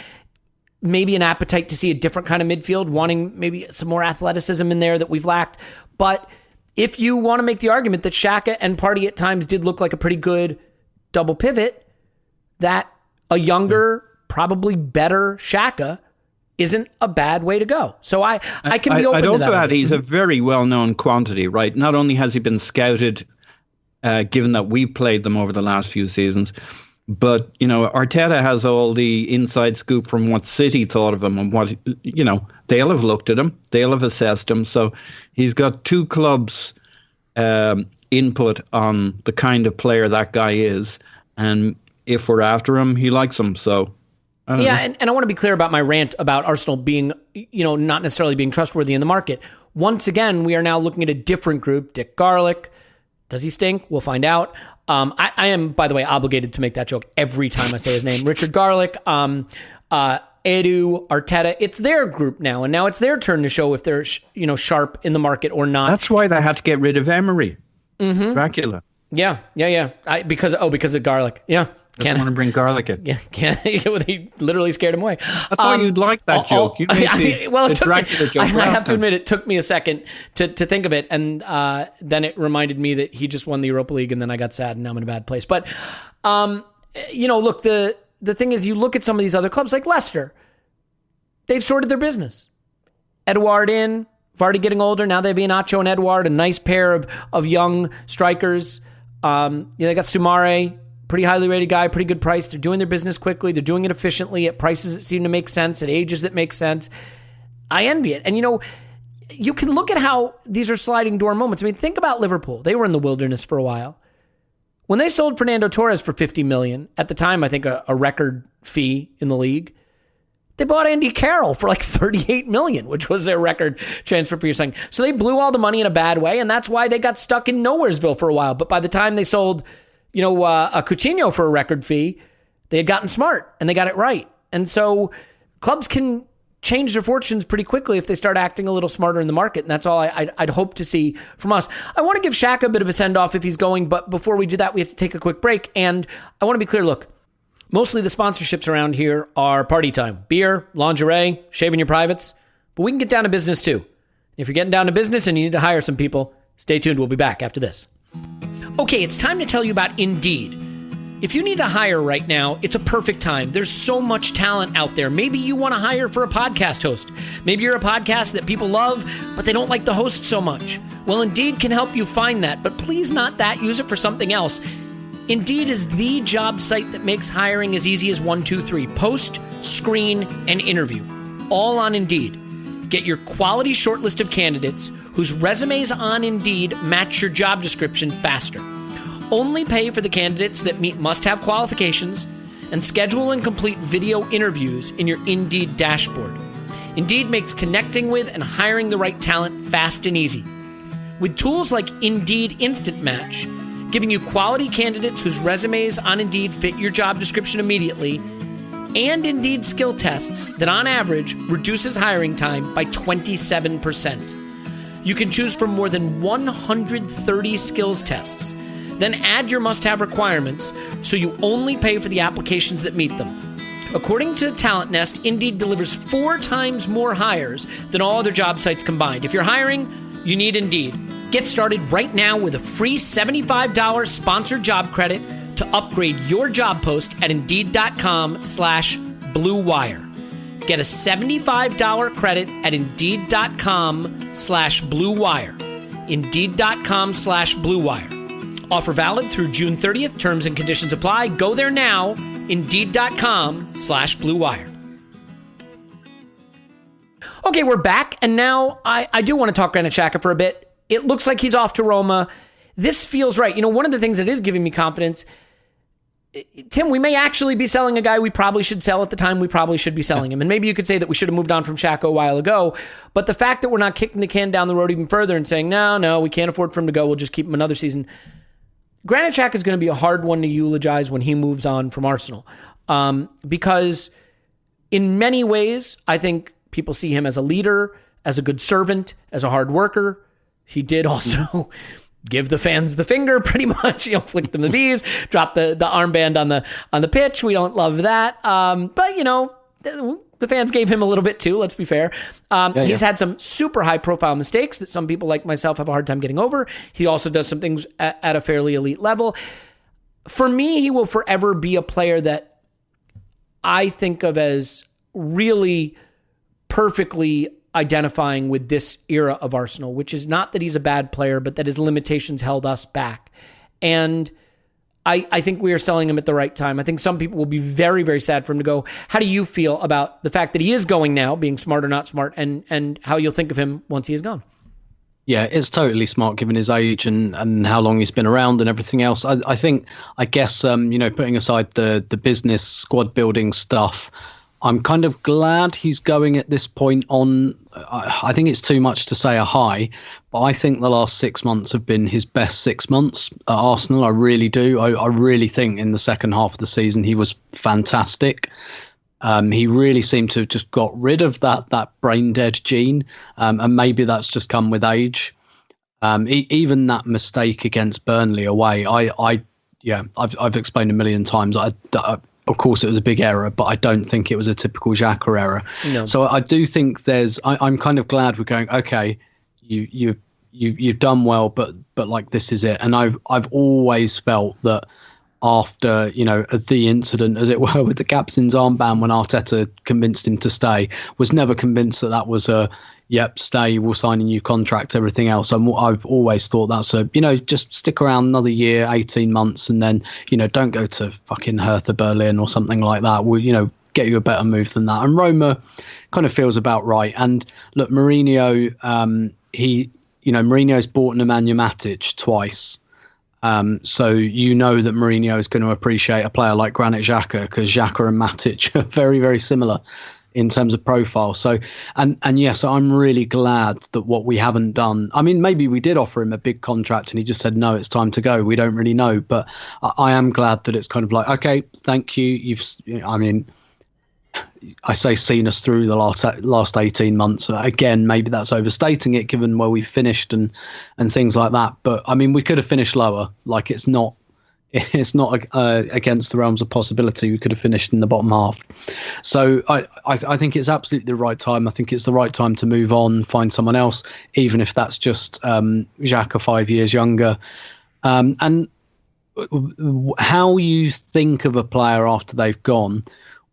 maybe an appetite to see a different kind of midfield, wanting maybe some more athleticism in there that we've lacked. But if you want to make the argument that Xhaka and Partey at times did look like a pretty good double pivot, that a younger, probably better Xhaka isn't a bad way to go. So I can be open to that. I'd also add he's a very well-known quantity, right? Not only has he been scouted, given that we've played them over the last few seasons, but, Arteta has all the inside scoop from what City thought of him and what, they'll have looked at him. They'll have assessed him. So he's got two clubs' input on the kind of player that guy is. And if we're after him, he likes him. So, I don't know. And I want to be clear about my rant about Arsenal being, not necessarily being trustworthy in the market. Once again, we are now looking at a different group. Dick Garlick. Does he stink? We'll find out. I am, by the way, obligated to make that joke every time I say his name. Richard Garlick, Edu, Arteta. It's their group now, and now it's their turn to show if they're sharp in the market or not. That's why they had to get rid of Emery. Mm-hmm. Dracula. Yeah. Because of Garlic. Yeah. Can't want to bring Garlic in. Yeah, he literally scared him away. I thought you'd like that joke. You made the Dracula joke. I have to admit, it took me a second to think of it, and then it reminded me that he just won the Europa League, and then I got sad, and now I'm in a bad place. But look, the thing is, you look at some of these other clubs like Leicester. They've sorted their business. Edouard in, Vardy getting older. Now they have Iheanacho and Edouard, a nice pair of young strikers. They got Soumare. Pretty highly rated guy, pretty good price. They're doing their business quickly. They're doing it efficiently at prices that seem to make sense, at ages that make sense. I envy it. And, you can look at how these are sliding door moments. I mean, think about Liverpool. They were in the wilderness for a while. When they sold Fernando Torres for $50 million, at the time, I think a record fee in the league, they bought Andy Carroll for like $38 million, which was their record transfer fee or something. So they blew all the money in a bad way, and that's why they got stuck in Nowheresville for a while. But by the time they sold a Coutinho for a record fee, they had gotten smart and they got it right. And so clubs can change their fortunes pretty quickly if they start acting a little smarter in the market. And that's all I'd hope to see from us. I want to give Xhaka a bit of a send-off if he's going, but before we do that, we have to take a quick break. And I want to be clear, look, mostly the sponsorships around here are party time. Beer, lingerie, shaving your privates. But we can get down to business too. If you're getting down to business and you need to hire some people, stay tuned. We'll be back after this. Okay, it's time to tell you about Indeed. If you need to hire right now, it's a perfect time. There's so much talent out there. Maybe you want to hire for a podcast host. Maybe you're a podcast that people love, but they don't like the host so much. Well, Indeed can help you find that, but please not that. Use it for something else. Indeed is the job site that makes hiring as easy as 1, 2, 3. Post, screen, and interview. All on Indeed. Get your quality shortlist of candidates whose resumes on Indeed match your job description faster. Only pay for the candidates that meet must-have qualifications, and schedule and complete video interviews in your Indeed dashboard. Indeed makes connecting with and hiring the right talent fast and easy. With tools like Indeed Instant Match, giving you quality candidates whose resumes on Indeed fit your job description immediately, and Indeed skill tests that on average reduces hiring time by 27%. You can choose from more than 130 skills tests, then add your must-have requirements so you only pay for the applications that meet them. According to Talent Nest, Indeed delivers 4 times more hires than all other job sites combined. If you're hiring, you need Indeed. Get started right now with a free $75 sponsored job credit to upgrade your job post at Indeed.com/Blue Wire. Get a $75 credit at Indeed.com/Blue Wire. Indeed.com/Blue Wire. Offer valid through June 30th. Terms and conditions apply. Go there now. Indeed.com/Blue Wire. Okay, we're back, and now I do want to talk Granit Xhaka for a bit. It looks like he's off to Roma. This feels right. One of the things that is giving me confidence, Tim, we may actually be selling a guy we probably should sell at the time we probably should be selling him. And maybe you could say that we should have moved on from Xhaka a while ago. But the fact that we're not kicking the can down the road even further and saying, no, we can't afford for him to go, we'll just keep him another season. Granit Xhaka is going to be a hard one to eulogize when he moves on from Arsenal. Because in many ways, I think people see him as a leader, as a good servant, as a hard worker. He did also give the fans the finger, pretty much. Flick them the bees, drop the armband on the pitch. We don't love that, but the fans gave him a little bit too. Let's be fair. He's had some super high profile mistakes that some people like myself have a hard time getting over. He also does some things at a fairly elite level. For me, he will forever be a player that I think of as really perfectly identifying with this era of Arsenal, which is not that he's a bad player, but that his limitations held us back. And I think we are selling him at the right time. I think some people will be very, very sad for him to go. How do you feel about the fact that he is going now, being smart or not smart, and how you'll think of him once he is gone? Yeah, it's totally smart given his age and how long he's been around and everything else. I guess, putting aside the business squad building stuff, I'm kind of glad he's going at this point on, I think it's too much to say a high, but I think the last 6 months have been his best 6 months at Arsenal. I really do. I really think in the second half of the season he was fantastic. He really seemed to have just got rid of that brain dead gene, and maybe that's just come with age. Even that mistake against Burnley away, I've explained a million times. Of course, it was a big error, but I don't think it was a typical Xhaka error. No. So I do think I'm kind of glad we're going, okay, you've done well, but like this is it. And I've always felt that after the incident, as it were, with the captain's armband when Arteta convinced him to stay, was never convinced that was a yep, stay, we'll sign a new contract, everything else. I've always thought that's just stick around another year, 18 months, and then, don't go to fucking Hertha Berlin or something like that. We'll, get you a better move than that. And Roma kind of feels about right. And look, Mourinho, Mourinho's bought Nemanja Matic twice. So that Mourinho is going to appreciate a player like Granit Xhaka, because Xhaka and Matic are very, very similar in terms of profile. So, and yes, I'm really glad that what we haven't done, I mean, maybe we did offer him a big contract and he just said, no, it's time to go. We don't really know, but I am glad that it's kind of like, okay, thank you. I say seen us through the last 18 months. Again, maybe that's overstating it given where we finished and things like that. But I mean, we could have finished lower. Like it's not against the realms of possibility. We could have finished in the bottom half. So I think it's absolutely the right time. I think it's the right time to move on, find someone else, even if that's just Xhaka 5 years younger. And how you think of a player after they've gone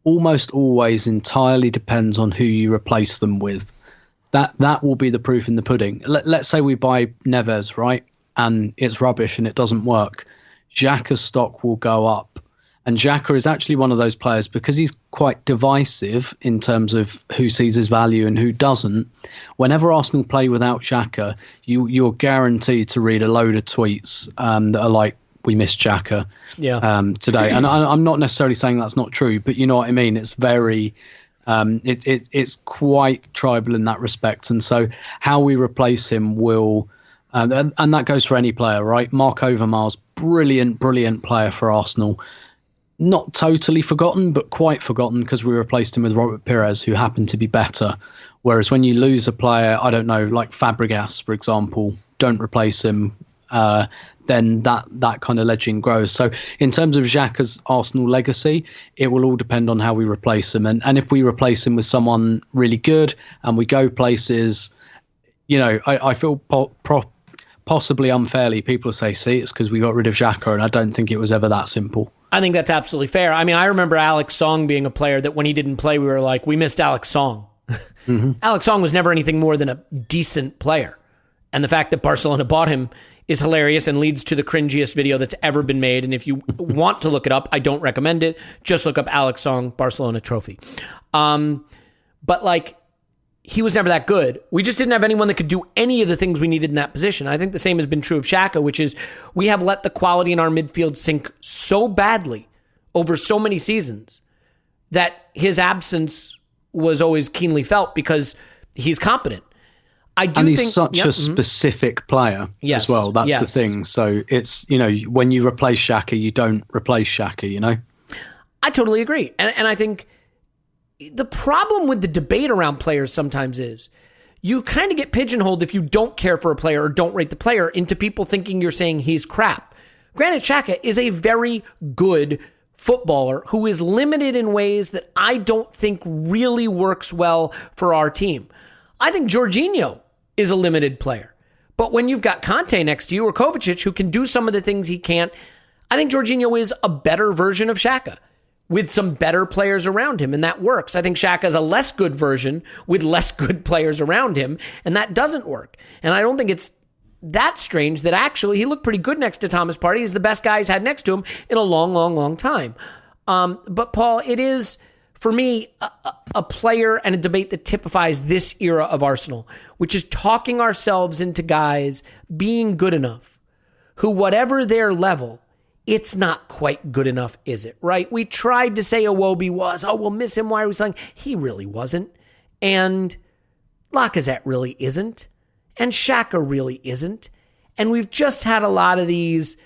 almost always entirely depends on who you replace them with. That will be the proof in the pudding. Let's say we buy Neves, right? And it's rubbish and it doesn't work. Xhaka's stock will go up. And Xhaka is actually one of those players, because he's quite divisive in terms of who sees his value and who doesn't. Whenever Arsenal play without Xhaka, you're guaranteed to read a load of tweets that are like, we missed Xhaka today. And I'm not necessarily saying that's not true, but you know what I mean? It's very... it's quite tribal in that respect. And so how we replace him will... and that goes for any player, right? Mark Overmars, brilliant player for Arsenal. Not totally forgotten, but quite forgotten, because we replaced him with Robert Pires, who happened to be better. Whereas when you lose a player, I don't know, like Fabregas, for example, don't replace him, then that kind of legend grows. So in terms of Xhaka's Arsenal legacy, it will all depend on how we replace him. And if we replace him with someone really good and we go places... I feel possibly unfairly, people say, see, it's because we got rid of Xhaka, and I don't think it was ever that simple. I think that's absolutely fair. I mean, I remember Alex Song being a player that when he didn't play, we were like, we missed Alex Song. Mm-hmm. Alex Song was never anything more than a decent player. And the fact that Barcelona bought him is hilarious and leads to the cringiest video that's ever been made. And if you want to look it up, I don't recommend it. Just look up Alex Song, Barcelona trophy. But like, he was never that good. We just didn't have anyone that could do any of the things we needed in that position. I think the same has been true of Xhaka, which is we have let the quality in our midfield sink so badly over so many seasons that his absence was always keenly felt because he's competent. I do and he's think, such a specific player as well. That's the thing. So it's, when you replace Xhaka, you don't replace Xhaka, I totally agree. And I think the problem with the debate around players sometimes is you kind of get pigeonholed if you don't care for a player or don't rate the player into people thinking you're saying he's crap. Granit Xhaka is a very good footballer who is limited in ways that I don't think really works well for our team. I think Jorginho is a limited player. But when you've got Kanté next to you or Kovacic who can do some of the things he can't, I think Jorginho is a better version of Xhaka with some better players around him, and that works. I think Xhaka is a less good version with less good players around him, and that doesn't work. And I don't think it's that strange that actually he looked pretty good next to Thomas Partey. He's the best guy he's had next to him in a long, long, long time. But Paul, it is, for me, a player and a debate that typifies this era of Arsenal, which is talking ourselves into guys being good enough, who whatever their level, it's not quite good enough, is it? Right? We tried to say Iwobi was, we'll miss him. Why are we saying? He really wasn't. And Lacazette really isn't. And Xhaka really isn't. And we've just had a lot of these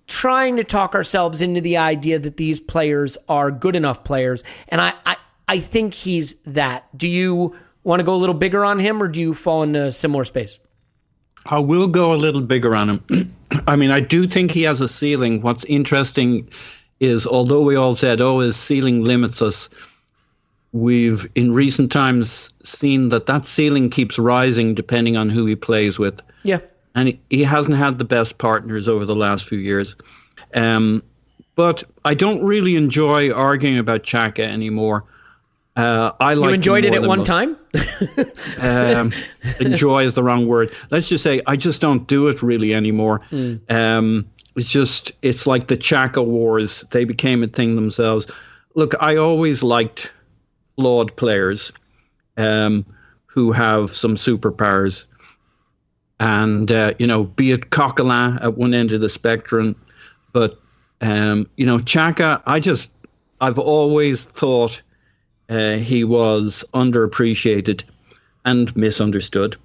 trying to talk ourselves into the idea that these players are good enough players. And I think he's that. Do you want to go a little bigger on him, or do you fall into a similar space? I will go a little bigger on him. I mean, I do think he has a ceiling. What's interesting is, although we all said, his ceiling limits us, we've in recent times seen that ceiling keeps rising depending on who he plays with. Yeah. And he hasn't had the best partners over the last few years. But I don't really enjoy arguing about Xhaka anymore. You enjoyed it at one time? Enjoy is the wrong word. Let's just say I just don't do it really anymore. It's like the Xhaka wars. They became a thing themselves. Look, I always liked flawed players who have some superpowers. And, be it Coquelin at one end of the spectrum. But, Xhaka, I've always thought he was underappreciated and misunderstood,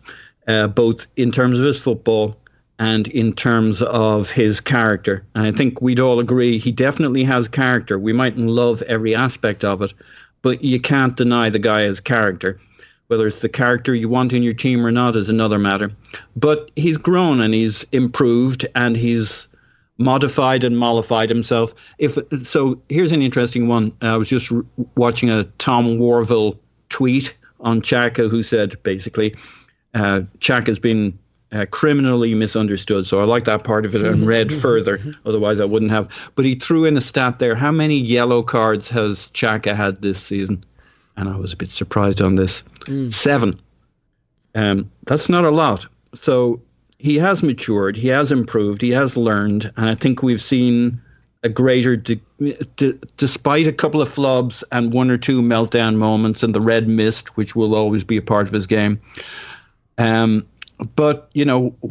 both in terms of his football and in terms of his character. And I think we'd all agree he definitely has character. We mightn't love every aspect of it, but you can't deny the guy has character. Whether it's the character you want in your team or not is another matter. But he's grown and he's improved and he's modified and mollified himself. So here's an interesting one. I was just watching a Tom Warville tweet on Xhaka, who said basically Xhaka's been criminally misunderstood. So I like that part of it and read further. Otherwise I wouldn't have. But he threw in a stat there. How many yellow cards has Xhaka had this season? And I was a bit surprised on this. 7. That's not a lot. So he has matured, he has improved, he has learned, and I think we've seen a greater, despite a couple of flubs and one or two meltdown moments and the red mist, which will always be a part of his game. But,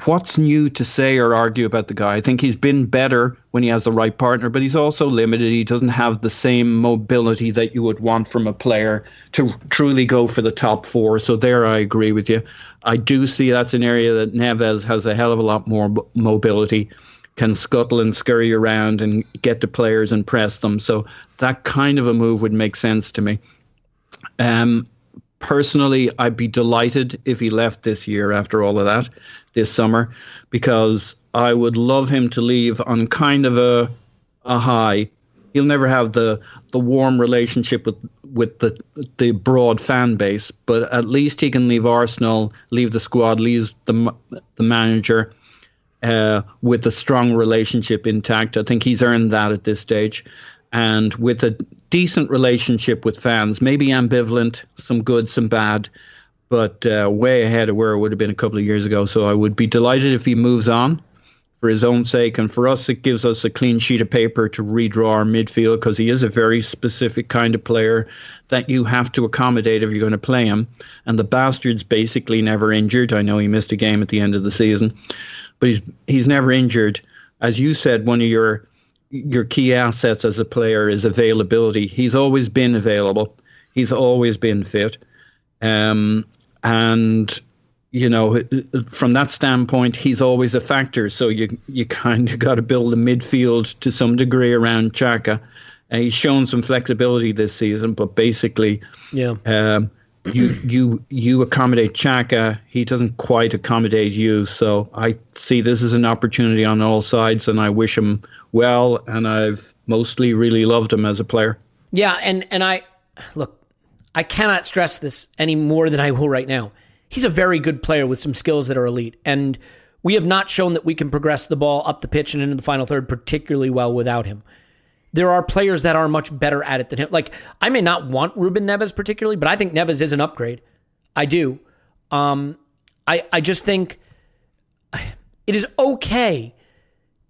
what's new to say or argue about the guy? I think he's been better when he has the right partner, but he's also limited. He doesn't have the same mobility that you would want from a player to truly go for the top 4. So there I agree with you. I do see that's an area that Neves has a hell of a lot more mobility, can scuttle and scurry around and get to players and press them. So that kind of a move would make sense to me. Personally, I'd be delighted if he left this year after all of that, this summer, because I would love him to leave on kind of a high. He'll never have the warm relationship with the broad fan base, but at least he can leave Arsenal, leave the squad, leave the manager, with a strong relationship intact. I think he's earned that at this stage. And with a decent relationship with fans, maybe ambivalent, some good, some bad, but way ahead of where it would have been a couple of years ago. So I would be delighted if he moves on for his own sake. And for us, it gives us a clean sheet of paper to redraw our midfield, because he is a very specific kind of player that you have to accommodate if you're going to play him. And the bastard's basically never injured. I know he missed a game at the end of the season, but he's never injured. As you said, one of your key assets as a player is availability. He's always been available. He's always been fit. And, you know, from that standpoint, he's always a factor. So you kind of got to build a midfield to some degree around Xhaka. He's shown some flexibility this season, but basically, you accommodate Xhaka, he doesn't quite accommodate you. So I see this as an opportunity on all sides, and I wish him well, and I've mostly really loved him as a player. Yeah, and I cannot stress this any more than I will right now. He's a very good player with some skills that are elite, and we have not shown that we can progress the ball up the pitch and into the final third particularly well without him. There are players that are much better at it than him. Like, I may not want Ruben Neves particularly, but I think Neves is an upgrade. I do. I just think it is okay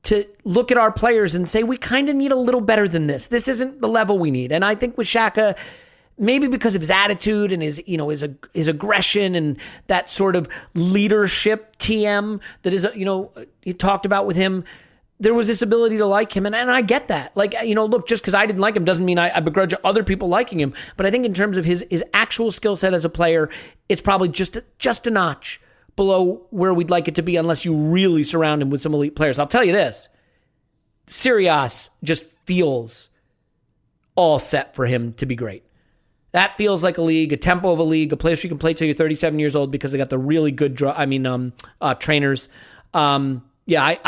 to look at our players and say, we kind of need a little better than this. This isn't the level we need. And I think with Xhaka, maybe because of his attitude and his aggression and that sort of leadership TM that is, he talked about with him, there was this ability to like him. And I get that. Like, look, just because I didn't like him doesn't mean I begrudge other people liking him. But I think in terms of his actual skill set as a player, it's probably just a notch below where we'd like it to be, unless you really surround him with some elite players. I'll tell you this. Serie A just feels all set for him to be great. That feels like a league, a tempo of a league, a place you can play till you're 37 years old because they got the really good trainers. I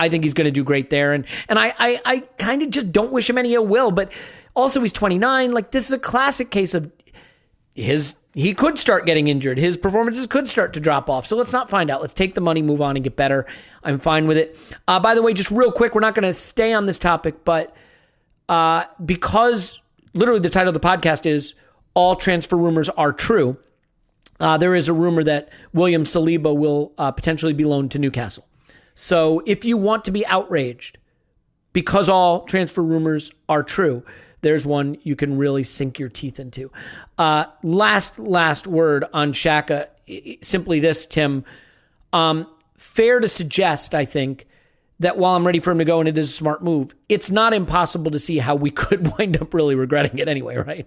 think he's going to do great there. And I kind of just don't wish him any ill will, but also he's 29. Like, this is a classic case of he could start getting injured. His performances could start to drop off. So let's not find out. Let's take the money, move on, and get better. I'm fine with it. By the way, just real quick, we're not going to stay on this topic, but because literally the title of the podcast is All Transfer Rumors Are True, there is a rumor that William Saliba will potentially be loaned to Newcastle. So if you want to be outraged because all transfer rumors are true, there's one you can really sink your teeth into. Last word on Xhaka. Simply this, Tim. Fair to suggest, I think, that while I'm ready for him to go and it is a smart move, it's not impossible to see how we could wind up really regretting it anyway, right?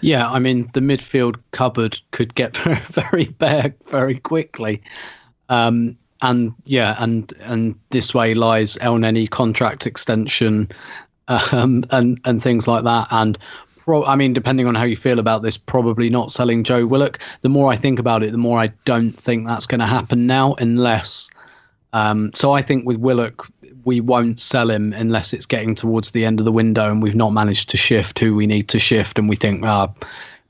Yeah, I mean, the midfield cupboard could get very bare very quickly. And this way lies El Neni contract extension, and things like that. And depending on how you feel about this, probably not selling Joe Willock. The more I think about it, the more I don't think that's going to happen now, unless. So I think with Willock, we won't sell him unless it's getting towards the end of the window and we've not managed to shift who we need to shift, and we think,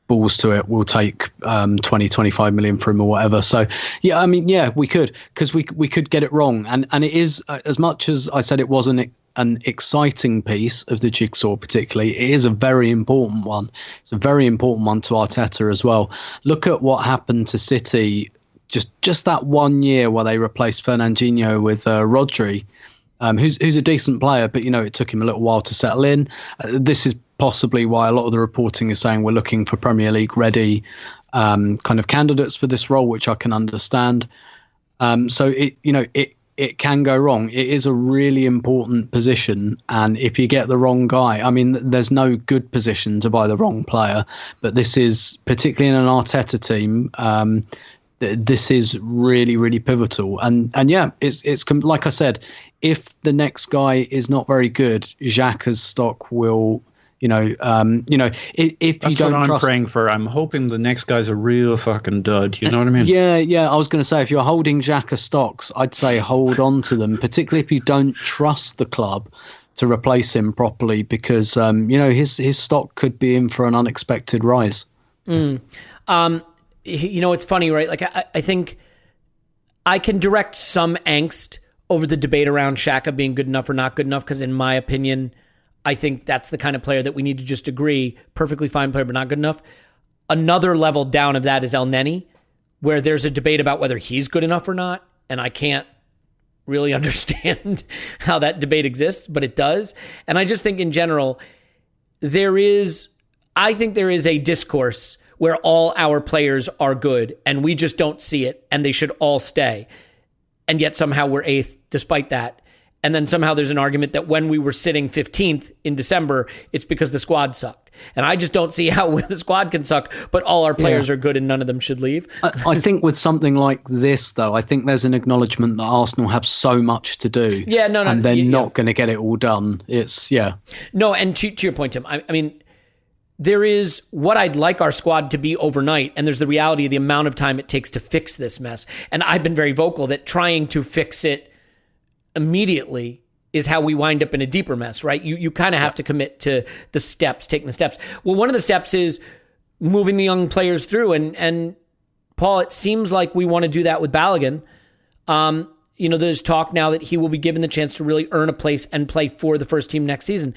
balls to it, we'll take 20-25 million for him or whatever. So we could, because we could get it wrong, and it is, as much as I said it wasn't an exciting piece of the jigsaw particularly, it is a very important one. It's a very important one to Arteta as well. Look at what happened to City just that 1 year where they replaced Fernandinho with Rodri, who's a decent player, but it took him a little while to settle in. This is possibly why a lot of the reporting is saying we're looking for Premier League ready kind of candidates for this role, which I can understand. So it can go wrong. It is a really important position, and if you get the wrong guy, there's no good position to buy the wrong player, but this is, particularly in an Arteta team, this is really, really pivotal. And it's like I said, if the next guy is not very good, Xhaka's stock will. If That's you don't what I'm trust, praying for. I'm hoping the next guy's a real fucking dud. You know what I mean? Yeah. I was going to say, if you're holding Xhaka stocks, I'd say hold on to them, particularly if you don't trust the club to replace him properly, because his stock could be in for an unexpected rise. It's funny, right? Like I think I can direct some angst over the debate around Xhaka being good enough or not good enough, because in my opinion, I think that's the kind of player that we need to just agree, perfectly fine player, but not good enough. Another level down of that is El Neni, where there's a debate about whether he's good enough or not, and I can't really understand how that debate exists, but it does. And I just think in general, I think there is a discourse where all our players are good and we just don't see it and they should all stay. And yet somehow we're 8th despite that. And then somehow there's an argument that when we were sitting 15th in December, it's because the squad sucked. And I just don't see how the squad can suck, but all our players are good and none of them should leave. I think with something like this, though, I think there's an acknowledgement that Arsenal have so much to do. And they're not going to get it all done. No, and to your point, Tim, I mean, there is what I'd like our squad to be overnight, and there's the reality of the amount of time it takes to fix this mess. And I've been very vocal that trying to fix it immediately is how we wind up in a deeper mess, right? You kind of have to commit to the steps, taking the steps. Well, one of the steps is moving the young players through. And Paul, it seems like we want to do that with Balogun. There's talk now that he will be given the chance to really earn a place and play for the first team next season.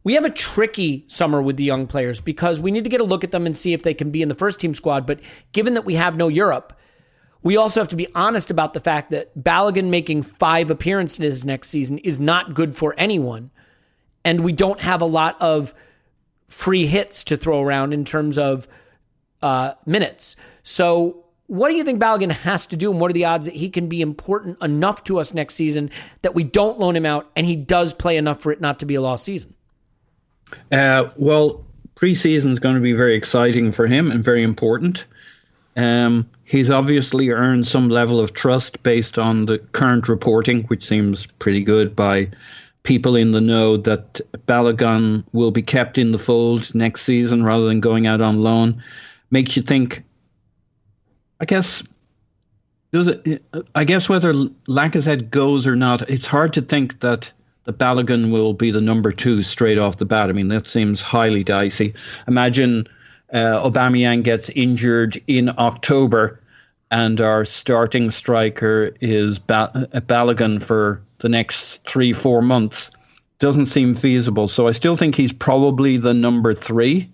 We have a tricky summer with the young players because we need to get a look at them and see if they can be in the first team squad. But given that we have no Europe, we also have to be honest about the fact that Balogun making 5 appearances next season is not good for anyone. And we don't have a lot of free hits to throw around in terms of minutes. So what do you think Balogun has to do, and what are the odds that he can be important enough to us next season that we don't loan him out and he does play enough for it not to be a lost season? Well, pre-season is going to be very exciting for him and very important. He's obviously earned some level of trust based on the current reporting, which seems pretty good by people in the know, that Balogun will be kept in the fold next season rather than going out on loan. Makes you think, I guess whether Lacazette goes or not, it's hard to think that the Balogun will be the number 2 straight off the bat. I mean, that seems highly dicey. Imagine Aubameyang gets injured in October and our starting striker is Balogun for the next 3-4 months. Doesn't seem feasible. So I still think he's probably the number 3.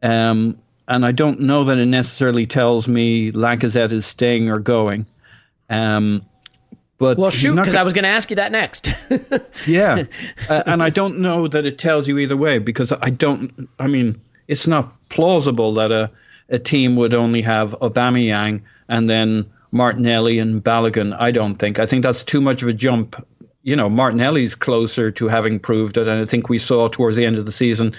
And I don't know that it necessarily tells me Lacazette is staying or going. Well, shoot, because I was going to ask you that next. Yeah. And I don't know that it tells you either way, because it's not plausible that a team would only have Aubameyang and then Martinelli and Balogun. I don't think. I think that's too much of a jump. Martinelli's closer to having proved it, and I think we saw towards the end of the season,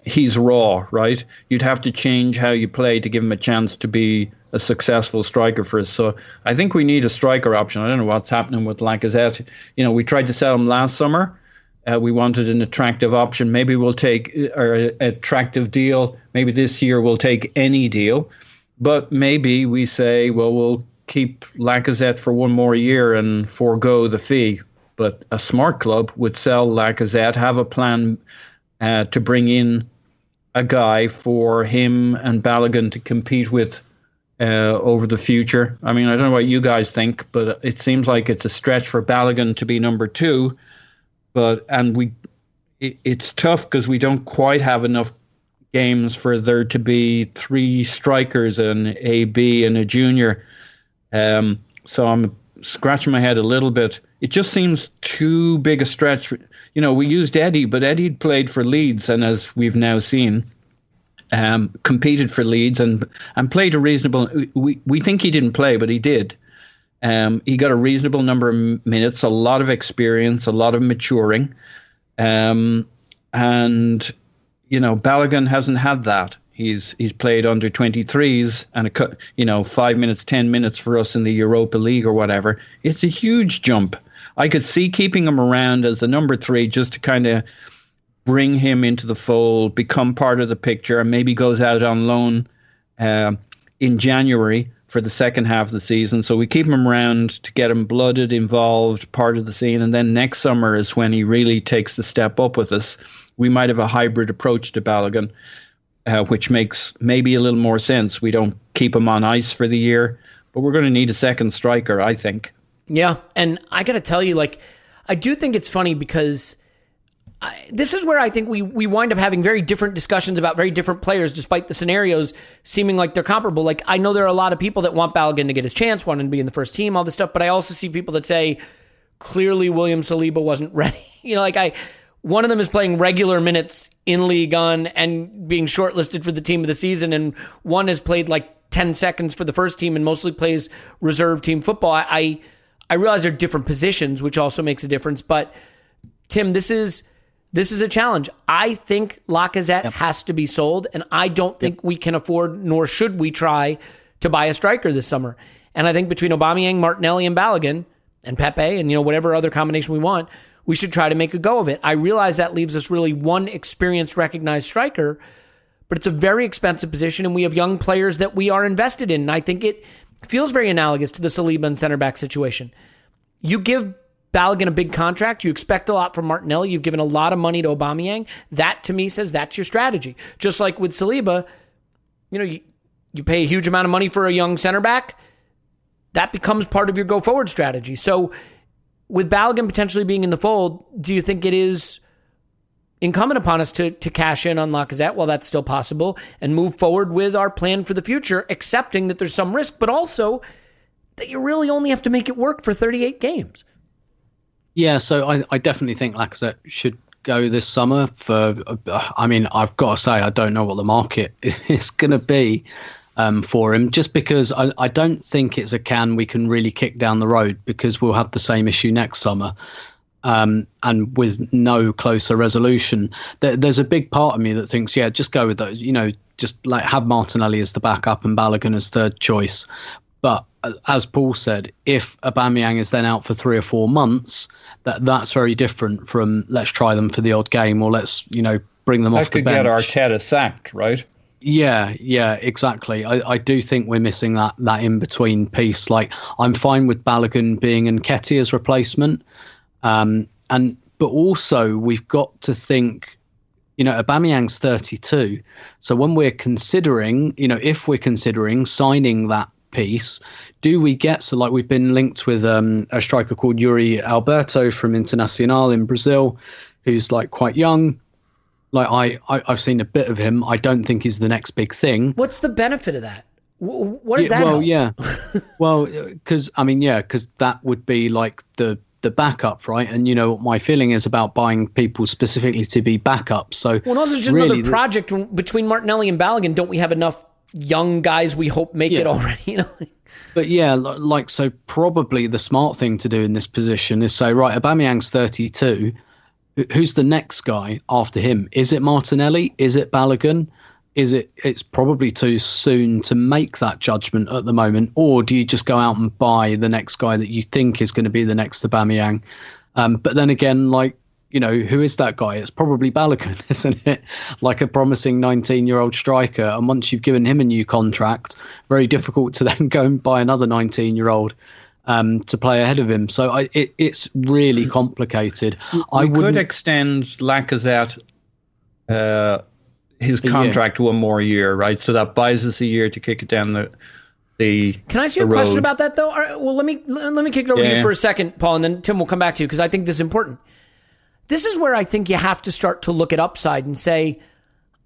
he's raw, right? You'd have to change how you play to give him a chance to be a successful striker for us. So I think we need a striker option. I don't know what's happening with Lacazette. We tried to sell him last summer. We wanted an attractive option. Maybe we'll take an attractive deal. Maybe this year we'll take any deal. But maybe we say, well, we'll keep Lacazette for one more year and forego the fee. But a smart club would sell Lacazette, have a plan to bring in a guy for him and Balogun to compete with over the future. I mean, I don't know what you guys think, but it seems like it's a stretch for Balogun to be number 2. It's tough because we don't quite have enough games for there to be 3 strikers, an AB and a junior. So I'm scratching my head a little bit. It just seems too big a stretch. We used Eddie, but Eddie played for Leeds, and as we've now seen, competed for Leeds and played a reasonable. We think he didn't play, but he did. He got a reasonable number of minutes, a lot of experience, a lot of maturing, and Balogun hasn't had that. He's played under 23s and 5 minutes, 10 minutes for us in the Europa League or whatever. It's a huge jump. I could see keeping him around as the number 3 just to kind of bring him into the fold, become part of the picture, and maybe goes out on loan in January for the second half of the season. So we keep him around to get him blooded, involved, part of the scene. And then next summer is when he really takes the step up with us. We might have a hybrid approach to Balogun, which makes maybe a little more sense. We don't keep him on ice for the year, but we're going to need a second striker, I think. Yeah, and I got to tell you, like, I do think it's funny because this is where I think we wind up having very different discussions about very different players, despite the scenarios seeming like they're comparable. Like, I know there are a lot of people that want Balogun to get his chance, want him to be in the first team, all this stuff, but I also see people that say, clearly William Saliba wasn't ready. One of them is playing regular minutes in Ligue 1 and being shortlisted for the team of the season, and one has played like 10 seconds for the first team and mostly plays reserve team football. I realize they're different positions, which also makes a difference, but Tim, this is a challenge. I think Lacazette has to be sold, and I don't think we can afford, nor should we try, to buy a striker this summer. And I think between Aubameyang, Martinelli, and Balogun, and Pepe, and whatever other combination we want, we should try to make a go of it. I realize that leaves us really one experienced, recognized striker, but it's a very expensive position, and we have young players that we are invested in. And I think it feels very analogous to the Saliba and center back situation. You give Balogun a big contract. You expect a lot from Martinelli. You've given a lot of money to Aubameyang. That, to me, says that's your strategy. Just like with Saliba, you pay a huge amount of money for a young center back. That becomes part of your go-forward strategy. So with Balogun potentially being in the fold, do you think it is incumbent upon us to cash in on Lacazette while that's still possible and move forward with our plan for the future, accepting that there's some risk, but also that you really only have to make it work for 38 games? Yeah, so I definitely think Lacazette should go this summer. I've got to say, I don't know what the market is going to be for him, just because I don't think it's a can we can really kick down the road, because we'll have the same issue next summer, and with no closer resolution. There's a big part of me that thinks, yeah, just go with those, just like have Martinelli as the backup and Balogun as third choice. But as Paul said, if Aubameyang is then out for 3 or 4 months, that's very different from let's try them for the odd game, or let's bring them off the bench. That could get Arteta sacked, right? Yeah, exactly. I do think we're missing that in-between piece. Like, I'm fine with Balogun being Nketiah's replacement, but also we've got to think, Aubameyang's 32. So when we're considering, if we're considering signing that piece, do we get, so like we've been linked with a striker called Yuri Alberto from Internacional in Brazil, who's like quite young. Like I've seen a bit of him. I don't think he's the next big thing. What's the benefit of that? What is that? Well, help? Yeah. Well, because that would be like the backup, right? And what my feeling is about buying people specifically to be backups. So also just really another project between Martinelli and Balogun. Don't we have enough young guys we hope make it already? But yeah, so probably the smart thing to do in this position is say, right, Aubameyang's 32. Who's the next guy after him? Is it Martinelli? Is it Balogun? It's probably too soon to make that judgment at the moment. Or do you just go out and buy the next guy that you think is going to be the next Aubameyang? But then again, who is that guy? It's probably Balogun, isn't it? Like a promising 19-year-old striker. And once you've given him a new contract, very difficult to then go and buy another 19-year-old to play ahead of him. So it's really complicated. We could extend Lacazette his contract one more year, right? So that buys us a year to kick it down the Can I ask you a question about that, though? All right, well, let me kick it over to you for a second, Paul, and then Tim will come back to you, because I think this is important. This is where I think you have to start to look at upside and say,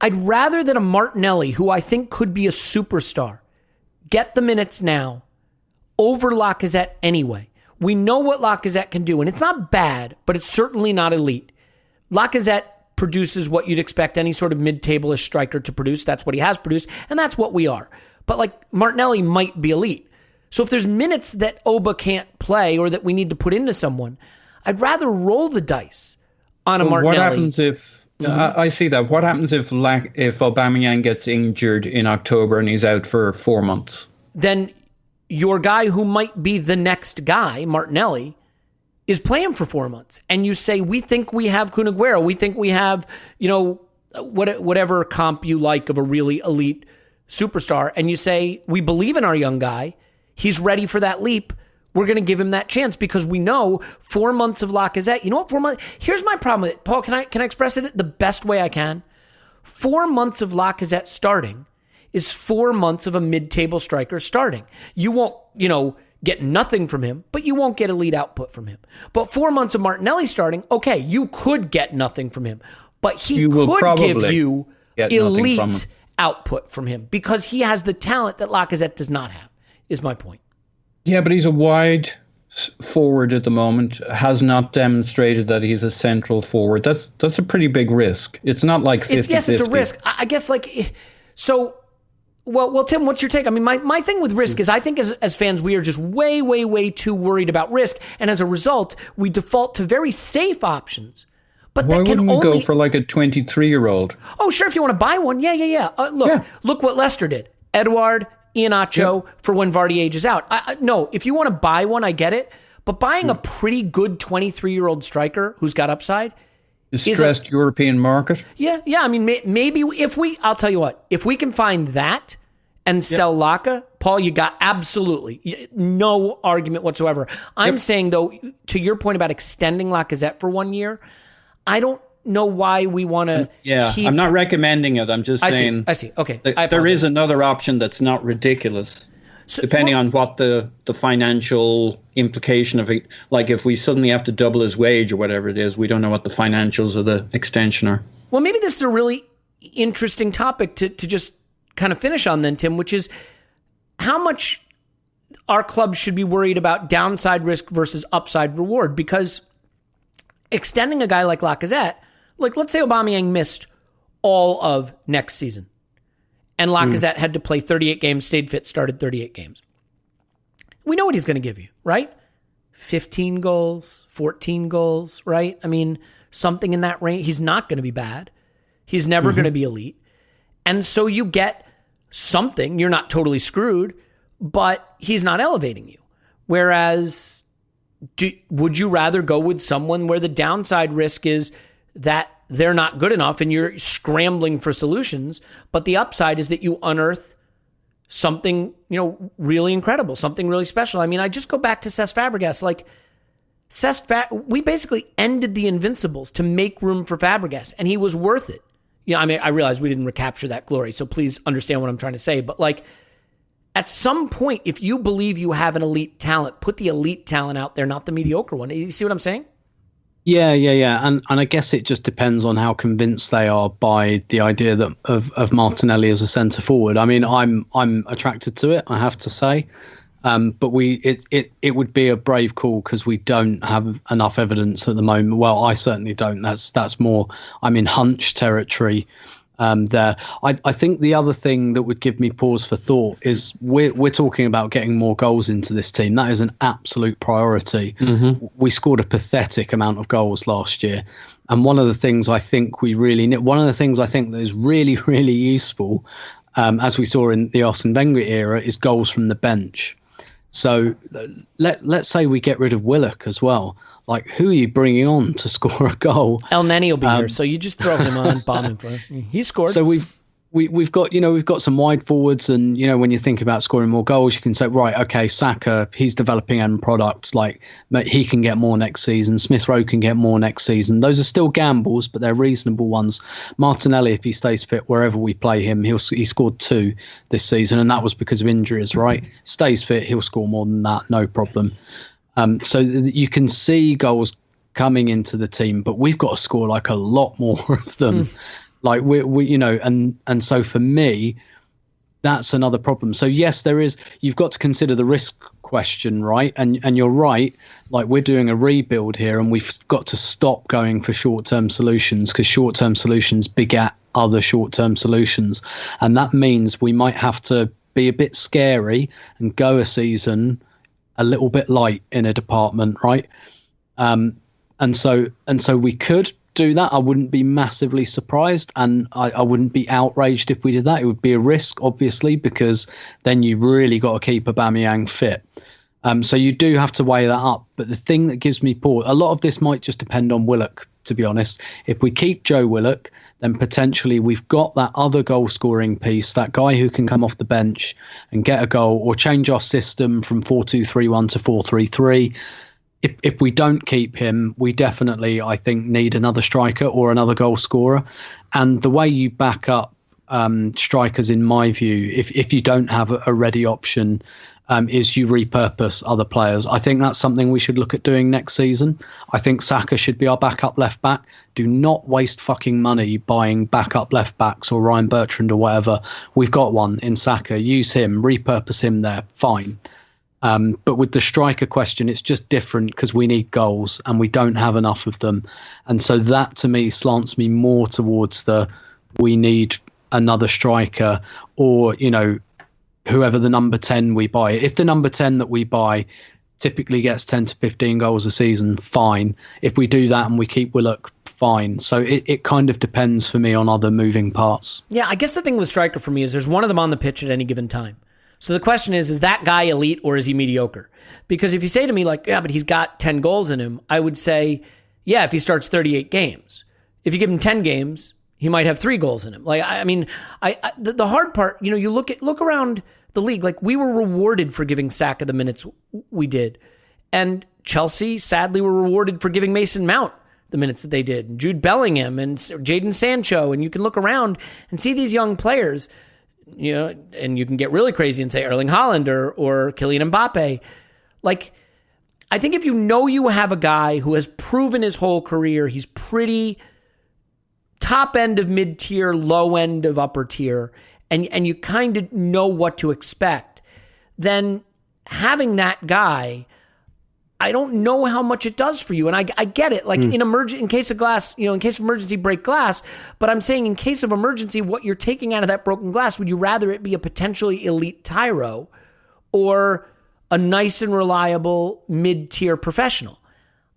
I'd rather that a Martinelli, who I think could be a superstar, get the minutes now over Lacazette anyway. We know what Lacazette can do, and it's not bad, but it's certainly not elite. Lacazette produces what you'd expect any sort of mid-table-ish striker to produce. That's what he has produced, and that's what we are. But Martinelli might be elite. So if there's minutes that Oba can't play or that we need to put into someone, I'd rather roll the dice on a Martinelli. What happens if I see that? What happens if Aubameyang gets injured in October and he's out for 4 months? Then your guy who might be the next guy, Martinelli, is playing for 4 months. And you say, we think we have Kun Aguero. We think we have, whatever comp you like of a really elite superstar. And you say, we believe in our young guy. He's ready for that leap. We're going to give him that chance because we know 4 months of Lacazette. You know what? 4 months. Here's my problem with it. Paul, can I express it the best way I can? 4 months of Lacazette starting is 4 months of a mid-table striker starting. You won't, get nothing from him, but you won't get elite output from him. But 4 months of Martinelli starting, okay, you could get nothing from him, but he could give you elite output from him because he has the talent that Lacazette does not have, is my point. Yeah, but he's a wide forward at the moment, has not demonstrated that he's a central forward. That's a pretty big risk. It's not like 50-50. Yes, it's a risk. I guess so. Well, Tim, what's your take? I mean, my thing with risk is I think as fans, we are just way, way, way too worried about risk. And as a result, we default to very safe options. But why wouldn't we go for like a 23-year-old? Oh, sure, if you want to buy one. Yeah. Look what Leicester did. Edouard, Iheanacho, for when Vardy ages out. No, if you want to buy one, I get it. But buying a pretty good 23-year-old striker who's got upside distressed European market. Yeah. I mean, maybe I'll tell you what, if we can find that and sell Laka, Paul, you got absolutely no argument whatsoever. I'm saying though, to your point about extending Lacazette for 1 year, I don't know why we want to. I'm not recommending it. I'm just saying. I see. Okay. There is another option that's not ridiculous. So, depending on what the financial implication of it, like if we suddenly have to double his wage or whatever it is, we don't know what the financials of the extension are. Well, maybe this is a really interesting topic to just kind of finish on then, Tim, which is how much our club should be worried about downside risk versus upside reward. Because extending a guy like Lacazette, like let's say Aubameyang missed all of next season. And Lacazette had to play 38 games, stayed fit, started 38 games. We know what he's going to give you, right? 15 goals, 14 goals, right? I mean, something in that range. He's not going to be bad. He's never going to be elite. And so you get something. You're not totally screwed, but he's not elevating you. Whereas, would you rather go with someone where the downside risk is that they're not good enough and you're scrambling for solutions, but the upside is that you unearth something, really incredible, something really special. I mean, I just go back to Cesc Fabregas. Like, we basically ended the Invincibles to make room for Fabregas, and he was worth it. I mean, I realize we didn't recapture that glory, so please understand what I'm trying to say. But like, at some point, if you believe you have an elite talent, put the elite talent out there, not the mediocre one. You see what I'm saying? Yeah. And I guess it just depends on how convinced they are by the idea that of Martinelli as a centre forward. I mean, I'm attracted to it, I have to say. But it would be a brave call because we don't have enough evidence at the moment. Well, I certainly don't. That's more, I'm in hunch territory there. I think the other thing that would give me pause for thought is we're talking about getting more goals into this team. That is an absolute priority. We scored a pathetic amount of goals last year. And one of the things I think that is really, really useful, as we saw in the Arsene Wenger era, is goals from the bench. So let's say we get rid of Willock as well. Like, who are you bringing on to score a goal? El Neni will be here, so you just throw him on, bomb him for him. He scored. So we've got some wide forwards, and when you think about scoring more goals, you can say, right, okay, Saka, he's developing end products. Like, he can get more next season. Smith Rowe can get more next season. Those are still gambles, but they're reasonable ones. Martinelli, if he stays fit wherever we play him, he scored 2 this season, and that was because of injuries, right? Stays fit, he'll score more than that, no problem. So you can see goals coming into the team, but we've got to score like a lot more of them. Like and so for me, that's another problem. So yes, you've got to consider the risk question, right? And you're right. Like, we're doing a rebuild here, and we've got to stop going for short-term solutions because short-term solutions beget other short-term solutions. And that means we might have to be a bit scary and go a season a little bit light in a department, right? And so we could do that. I wouldn't be massively surprised, and I wouldn't be outraged if we did that. It would be a risk, obviously, because then you really got to keep Aubameyang fit. So you do have to weigh that up. But the thing that gives me pause, a lot of this might just depend on Willock, to be honest. If we keep Joe Willock, then potentially we've got that other goal scoring piece, that guy who can come off the bench and get a goal, or change our system from 4-2-3-1 to 4-3-3. If we don't keep him, we definitely, I think, need another striker or another goal scorer. And the way you back up strikers, in my view, if you don't have a ready option, is you repurpose other players. I think that's something we should look at doing next season. I think Saka should be our backup left back. Do not waste fucking money buying backup left backs or Ryan Bertrand or whatever. We've got one in Saka. Use him, repurpose him there. Fine. But with the striker question, it's just different because we need goals and we don't have enough of them. And so that to me slants me more towards we need another striker, or, whoever the number 10 we buy. If the number 10 that we buy typically gets 10 to 15 goals a season, fine. If we do that and we keep Willock, fine. So it kind of depends for me on other moving parts. Yeah, I guess the thing with striker for me is there's one of them on the pitch at any given time. So the question is that guy elite or is he mediocre? Because if you say to me like, yeah, but he's got 10 goals in him, I would say, yeah, if he starts 38 games. If you give him 10 games, he might have 3 goals in him. Like, I mean, the hard part, you look around the league, like we were rewarded for giving Saka the minutes we did. And Chelsea sadly were rewarded for giving Mason Mount the minutes that they did, and Jude Bellingham and Jadon Sancho. And you can look around and see these young players, and you can get really crazy and say Erling Haaland or Kylian Mbappe. Like, I think if you have a guy who has proven his whole career, he's pretty top end of mid-tier, low end of upper tier, and you kind of know what to expect, then having that guy, I don't know how much it does for you. And I get it, like in case of glass, in case of emergency, break glass. But I'm saying in case of emergency, what you're taking out of that broken glass, would you rather it be a potentially elite tyro or a nice and reliable mid-tier professional?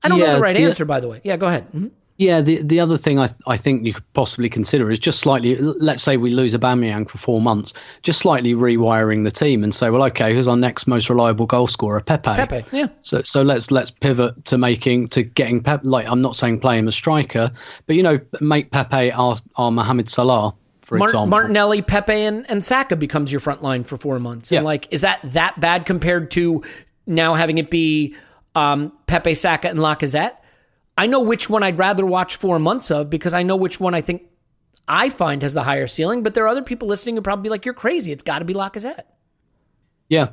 I don't know the right answer, by the way. Yeah, go ahead. Mm-hmm. Yeah, the other thing I think you could possibly consider is just slightly, let's say we lose Aubameyang for 4 months, just slightly rewiring the team and say, well, okay, who's our next most reliable goal scorer? Pepe, yeah. So let's pivot to getting Pepe. Like, I'm not saying play him as striker, but make Pepe our Mohamed Salah, for example. Martinelli, Pepe, and Saka becomes your front line for 4 months. And is that bad compared to now having it be Pepe, Saka, and Lacazette? I know which one I'd rather watch 4 months of because I know which one I find has the higher ceiling, but there are other people listening who probably be like, you're crazy. It's got to be Lacazette. Yeah.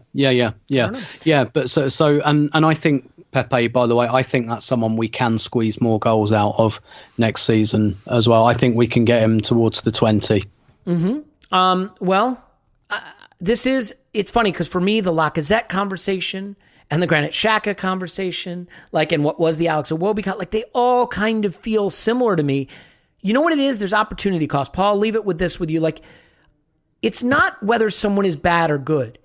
But so I think Pepe, by the way, I think that's someone we can squeeze more goals out of next season as well. I think we can get him towards the 20. Mm-hmm. It's funny because for me, the Lacazette conversation and the Granit Xhaka conversation, and what was the Alex Iwobi, they all kind of feel similar to me. You know what it is? There's opportunity cost. Paul, I'll leave it with this with you. It's not whether someone is bad or good.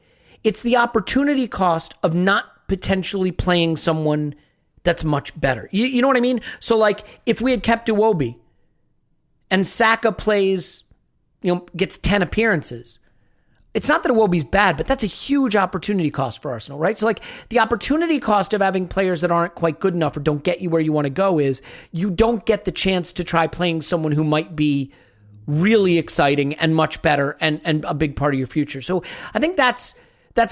It's the opportunity cost of not potentially playing someone that's much better. You know what I mean? So, if we had kept Iwobi and Saka plays, gets 10 appearances, it's not that Iwobi's bad, but that's a huge opportunity cost for Arsenal, right? So the opportunity cost of having players that aren't quite good enough or don't get you where you want to go is you don't get the chance to try playing someone who might be really exciting and much better and a big part of your future. So I think that's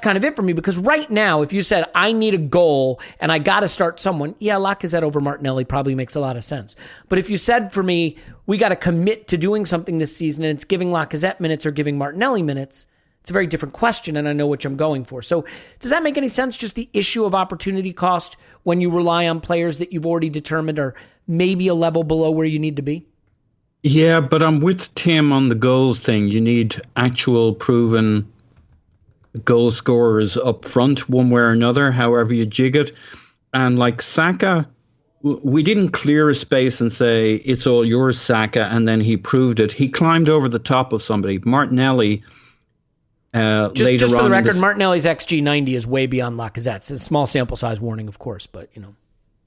kind of it for me, because right now, if you said, I need a goal and I got to start someone, Lacazette over Martinelli probably makes a lot of sense. But if you said for me, we got to commit to doing something this season and it's giving Lacazette minutes or giving Martinelli minutes, it's a very different question, and I know which I'm going for. So does that make any sense? Just the issue of opportunity cost when you rely on players that you've already determined are maybe a level below where you need to be? Yeah, but I'm with Tim on the goals thing. You need actual proven goal scorers up front, one way or another, however you jig it. And Saka, we didn't clear a space and say, it's all yours, Saka, and then he proved it. He climbed over the top of somebody. Martinelli... Just for the record, Martinelli's XG90 is way beyond Lacazette's. It's a small sample size warning, of course, but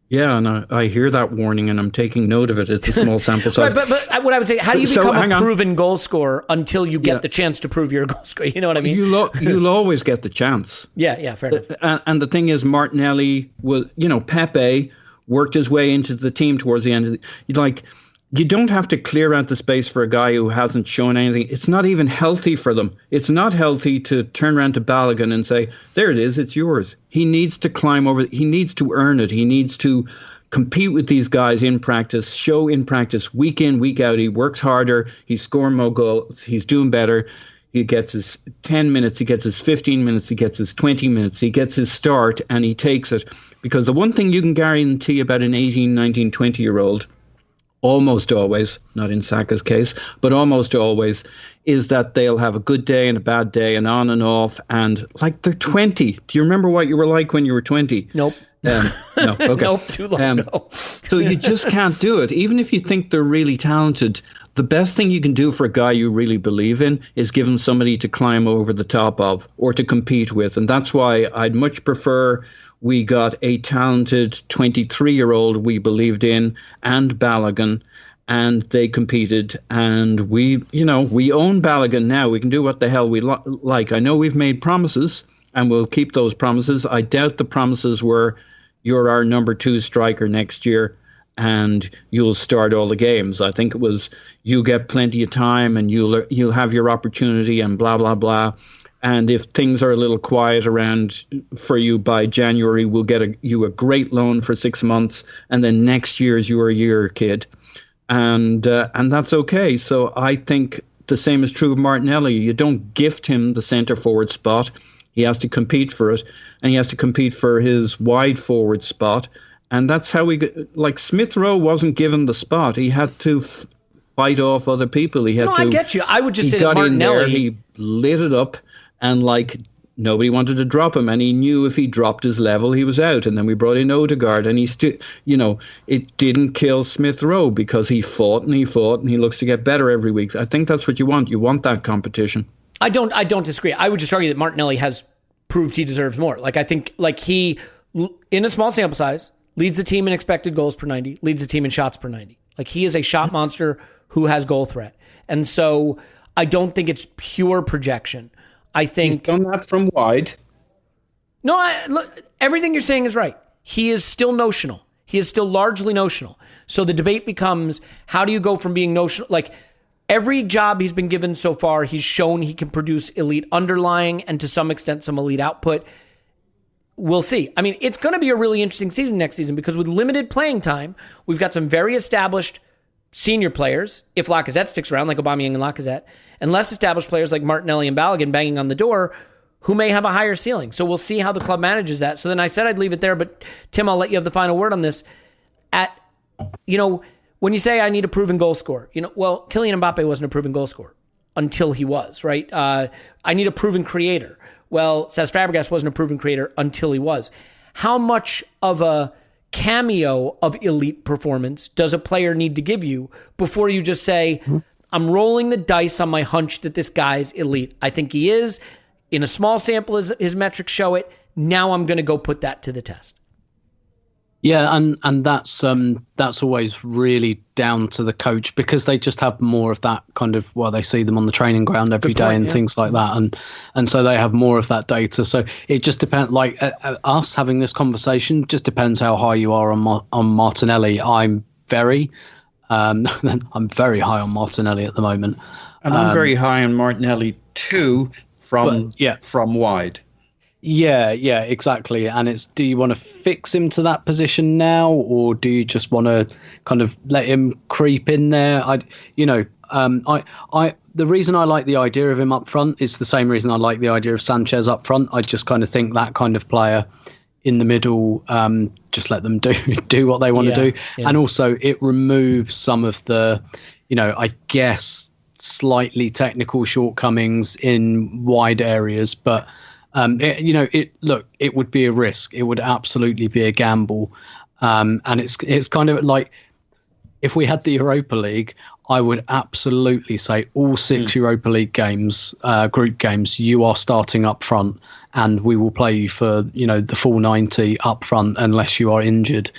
Yeah, and I hear that warning, and I'm taking note of it. It's a small sample size. Right, but what I would say, how do you become a proven goal scorer until you get the chance to prove you're a goal scorer? You know what I mean? You'll always get the chance. Yeah, fair enough. And the thing is, Martinelli was, Pepe worked his way into the team towards the end of the, you don't have to clear out the space for a guy who hasn't shown anything. It's not even healthy for them. It's not healthy to turn around to Balogun and say, there it is, it's yours. He needs to climb over. He needs to earn it. He needs to compete with these guys in practice, show in practice, week in, week out. He works harder. He's scoring more goals. He's doing better. He gets his 10 minutes, he gets his 15 minutes, he gets his 20 minutes, he gets his start, and he takes it. Because the one thing you can guarantee about an 18, 19, 20-year-old, almost always, not in Saka's case, but almost always, is that they'll have a good day and a bad day and on and off. And like they're 20. Do you remember what you were like when you were 20? Nope. No, okay. Nope, too long ago. So you just can't do it. Even if you think they're really talented, the best thing you can do for a guy you really believe in is give him somebody to climb over the top of or to compete with. And that's why I'd much prefer we got a talented 23-year-old we believed in and Balogun, and they competed. And we own Balogun now. We can do what the hell we like. I know we've made promises, and we'll keep those promises. I doubt the promises were, you're our number 2 striker next year and you'll start all the games. I think it was, you get plenty of time and you'll have your opportunity and blah, blah, blah. And if things are a little quiet around for you by January, we'll get you a great loan for 6 months. And then next year's your year, kid. And that's okay. So I think the same is true of Martinelli. You don't gift him the centre forward spot. He has to compete for it, and he has to compete for his wide forward spot. And that's how Smith Rowe wasn't given the spot. He had to fight off other people. I get you. I would just say that Martinelli, he lit it up, and nobody wanted to drop him, and he knew if he dropped his level, he was out. And then we brought in Odegaard, and he still, it didn't kill Smith Rowe because he fought and he looks to get better every week. I think that's what you want. You want that competition. I don't disagree. I would just argue that Martinelli has proved he deserves more. I think he, in a small sample size, leads the team in expected goals per 90, leads the team in shots per 90. He is a shot monster who has goal threat. And so I don't think it's pure projection. I think he's done that from wide. No, look, everything you're saying is right. He is still notional. He is still largely notional. So the debate becomes, how do you go from being notional? Every job he's been given so far, he's shown he can produce elite underlying and to some extent some elite output. We'll see. I mean, it's going to be a really interesting season next season because with limited playing time, we've got some very established senior players, if Lacazette sticks around, like Aubameyang and Lacazette, and less established players like Martinelli and Balogun banging on the door who may have a higher ceiling. So we'll see how the club manages that. So then I said I'd leave it there, but Tim, I'll let you have the final word on this. When you say I need a proven goal scorer, Kylian Mbappe wasn't a proven goal scorer until he was, right? I need a proven creator. Well, Cesc Fabregas wasn't a proven creator until he was. How much of a cameo of elite performance does a player need to give you before you just say, I'm rolling the dice on my hunch that this guy's elite? I think he is. In a small sample, his metrics show it. Now I'm going to go put that to the test. Yeah, and that's always really down to the coach because they just have more of that kind of, they see them on the training ground every day and things like that, and so they have more of that data. So it just depends. Us having this conversation just depends how high you are on Martinelli. I'm very high on Martinelli at the moment, and I'm very high on Martinelli too from wide. Yeah, exactly. And it's, do you want to fix him to that position now, or do you just want to kind of let him creep in there? The reason I like the idea of him up front is the same reason I like the idea of Sanchez up front. I just kind of think that kind of player in the middle, just let them do what they want to do. Yeah. And also it removes some of the, I guess, slightly technical shortcomings in wide areas, but it would be a risk. It would absolutely be a gamble. And it's kind of like, if we had the Europa League, I would absolutely say all 6 Europa League games, group games, you are starting up front, and we will play you for, the full 90 up front unless you are injured.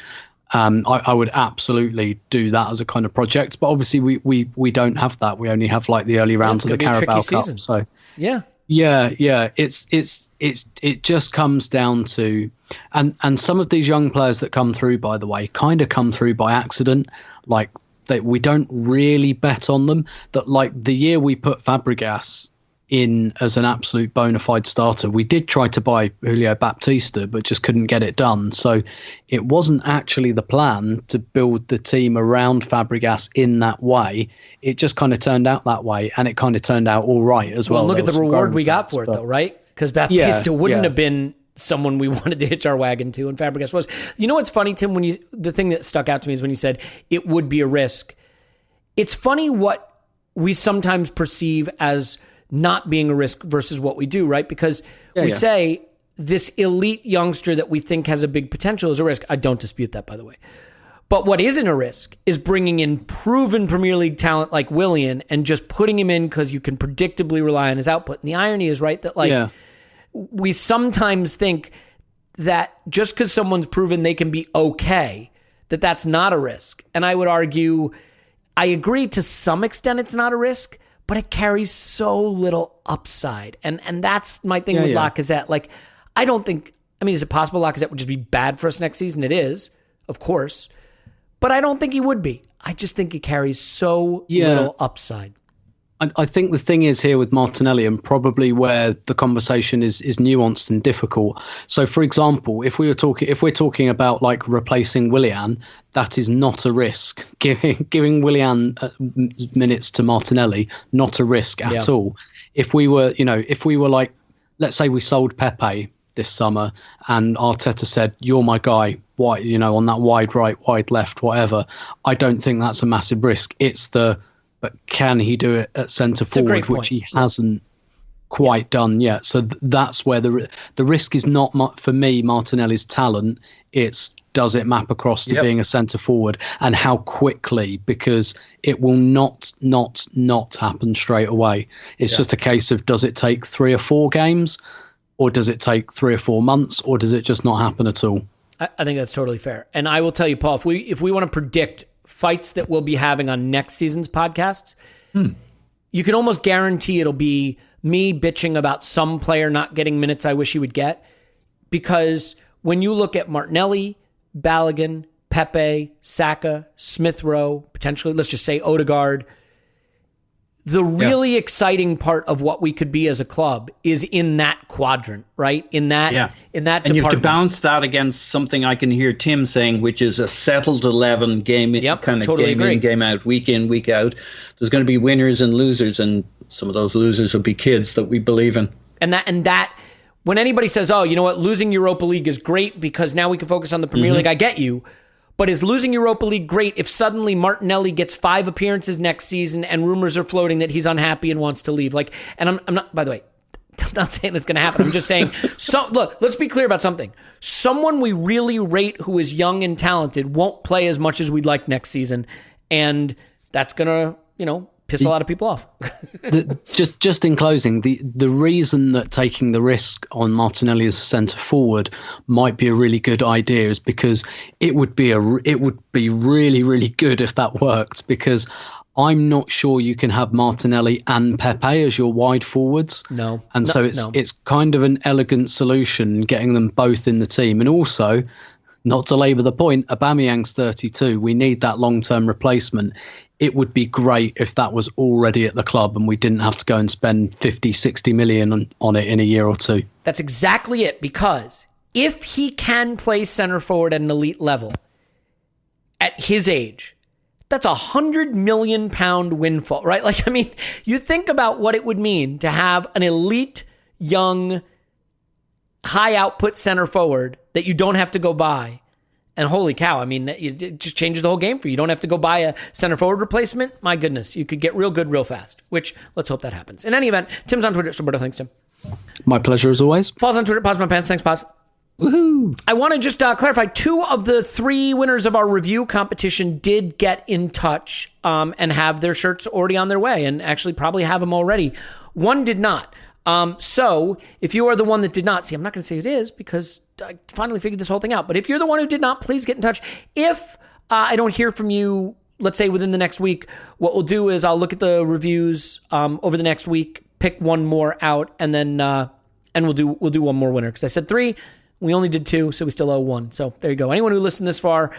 I would absolutely do that as a kind of project, but obviously we don't have that. We only have the early rounds of the Carabao Cup. So yeah. It just comes down to, and some of these young players that come through, by the way, kind of come through by accident. We don't really bet on them. That the year we put Fabregas in as an absolute bona fide starter. We did try to buy Julio Baptista, but just couldn't get it done. So it wasn't actually the plan to build the team around Fabregas in that way. It just kind of turned out that way, and it kind of turned out all right as well. Well, look at the reward we got for it, though, right? Because Baptista wouldn't have been someone we wanted to hitch our wagon to, and Fabregas was. You know what's funny, Tim? The thing that stuck out to me is when you said it would be a risk. It's funny what we sometimes perceive as not being a risk versus what we do, right? Because we say this elite youngster that we think has a big potential is a risk. I don't dispute that, by the way. But what isn't a risk is bringing in proven Premier League talent like Willian and just putting him in because you can predictably rely on his output. And the irony is, right, that we sometimes think that just because someone's proven they can be okay, that's not a risk. And I would argue, I agree to some extent it's not a risk, but it carries so little upside. And that's my thing with Lacazette. Like, I don't think, is it possible Lacazette would just be bad for us next season? It is, of course. But I don't think he would be. I just think it carries so little upside. I think the thing is here with Martinelli, and probably where the conversation is nuanced and difficult. So, for example, if we're talking about like replacing Willian, that is not a risk. Giving Willian minutes to Martinelli, not a risk at all. If we were like, let's say we sold Pepe this summer, and Arteta said, "You're my guy," on that wide right, wide left, whatever. I don't think that's a massive risk. But can he do it at centre forward, which he hasn't quite done yet? So that's where the risk is not, for me, Martinelli's talent. It's does it map across to being a centre forward, and how quickly, because it will not happen straight away. It's just a case of, does it take 3 or 4 games, or does it take 3 or 4 months, or does it just not happen at all? I think that's totally fair. And I will tell you, Paul, if we want to predict fights that we'll be having on next season's podcasts, you can almost guarantee it'll be me bitching about some player not getting minutes I wish he would get. Because when you look at Martinelli, Balogun, Pepe, Saka, Smith Rowe, potentially, let's just say Odegaard, the really exciting part of what we could be as a club is in that quadrant, right? In that department. And you have to bounce that against something I can hear Tim saying, which is a settled 11 game, totally game in, game out, week in, week out. There's going to be winners and losers, and some of those losers will be kids that we believe in. And that when anybody says, "Oh, you know what, losing Europa League is great because now we can focus on the Premier League," I get you. But is losing Europa League great if suddenly Martinelli gets 5 appearances next season and rumors are floating that he's unhappy and wants to leave? Like, and I'm not, by the way, I'm not saying that's going to happen. I'm just saying, look, let's be clear about something. Someone we really rate who is young and talented won't play as much as we'd like next season. And that's going to, piss a lot of people off. Just in closing, the reason that taking the risk on Martinelli as a centre forward might be a really good idea is because it would be really, really good if that worked, because I'm not sure you can have Martinelli and Pepe as your wide forwards. No. And so it's kind of an elegant solution getting them both in the team. And also, not to labour the point, Aubameyang's 32. We need that long-term replacement. It would be great if that was already at the club and we didn't have to go and spend 50, 60 million on it in a year or two. That's exactly it, because if he can play center forward at an elite level at his age, that's £100 million windfall, right? Like, you think about what it would mean to have an elite, young, high output center forward that you don't have to go buy. And holy cow, it just changes the whole game for you. You don't have to go buy a center forward replacement. My goodness, you could get real good real fast, which let's hope that happens. In any event, Tim's on Twitter. Roberto, thanks, Tim. My pleasure as always. Paul's on Twitter. Pause my pants. Thanks, Pause. Woohoo! I want to just clarify, 2 of the 3 winners of our review competition did get in touch and have their shirts already on their way, and actually probably have them already. 1 did not. So if you are the one that did not, I'm not going to say who it is because I finally figured this whole thing out, but if you're the one who did not, please get in touch. If I don't hear from you, let's say within the next week, what we'll do is I'll look at the reviews over the next week, pick 1 more out, and then and we'll do 1 more winner, because I said 3, we only did 2, so we still owe 1. So there you go. Anyone who listened this far,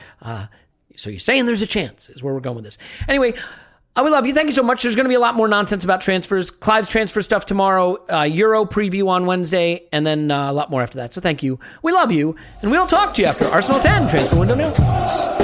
so you're saying there's a chance is where we're going with this. Anyway, We love you. Thank you so much. There's going to be a lot more nonsense about transfers. Clive's transfer stuff tomorrow, Euro preview on Wednesday, and then a lot more after that. So thank you. We love you, and we'll talk to you after Arsenal 10 transfer window news.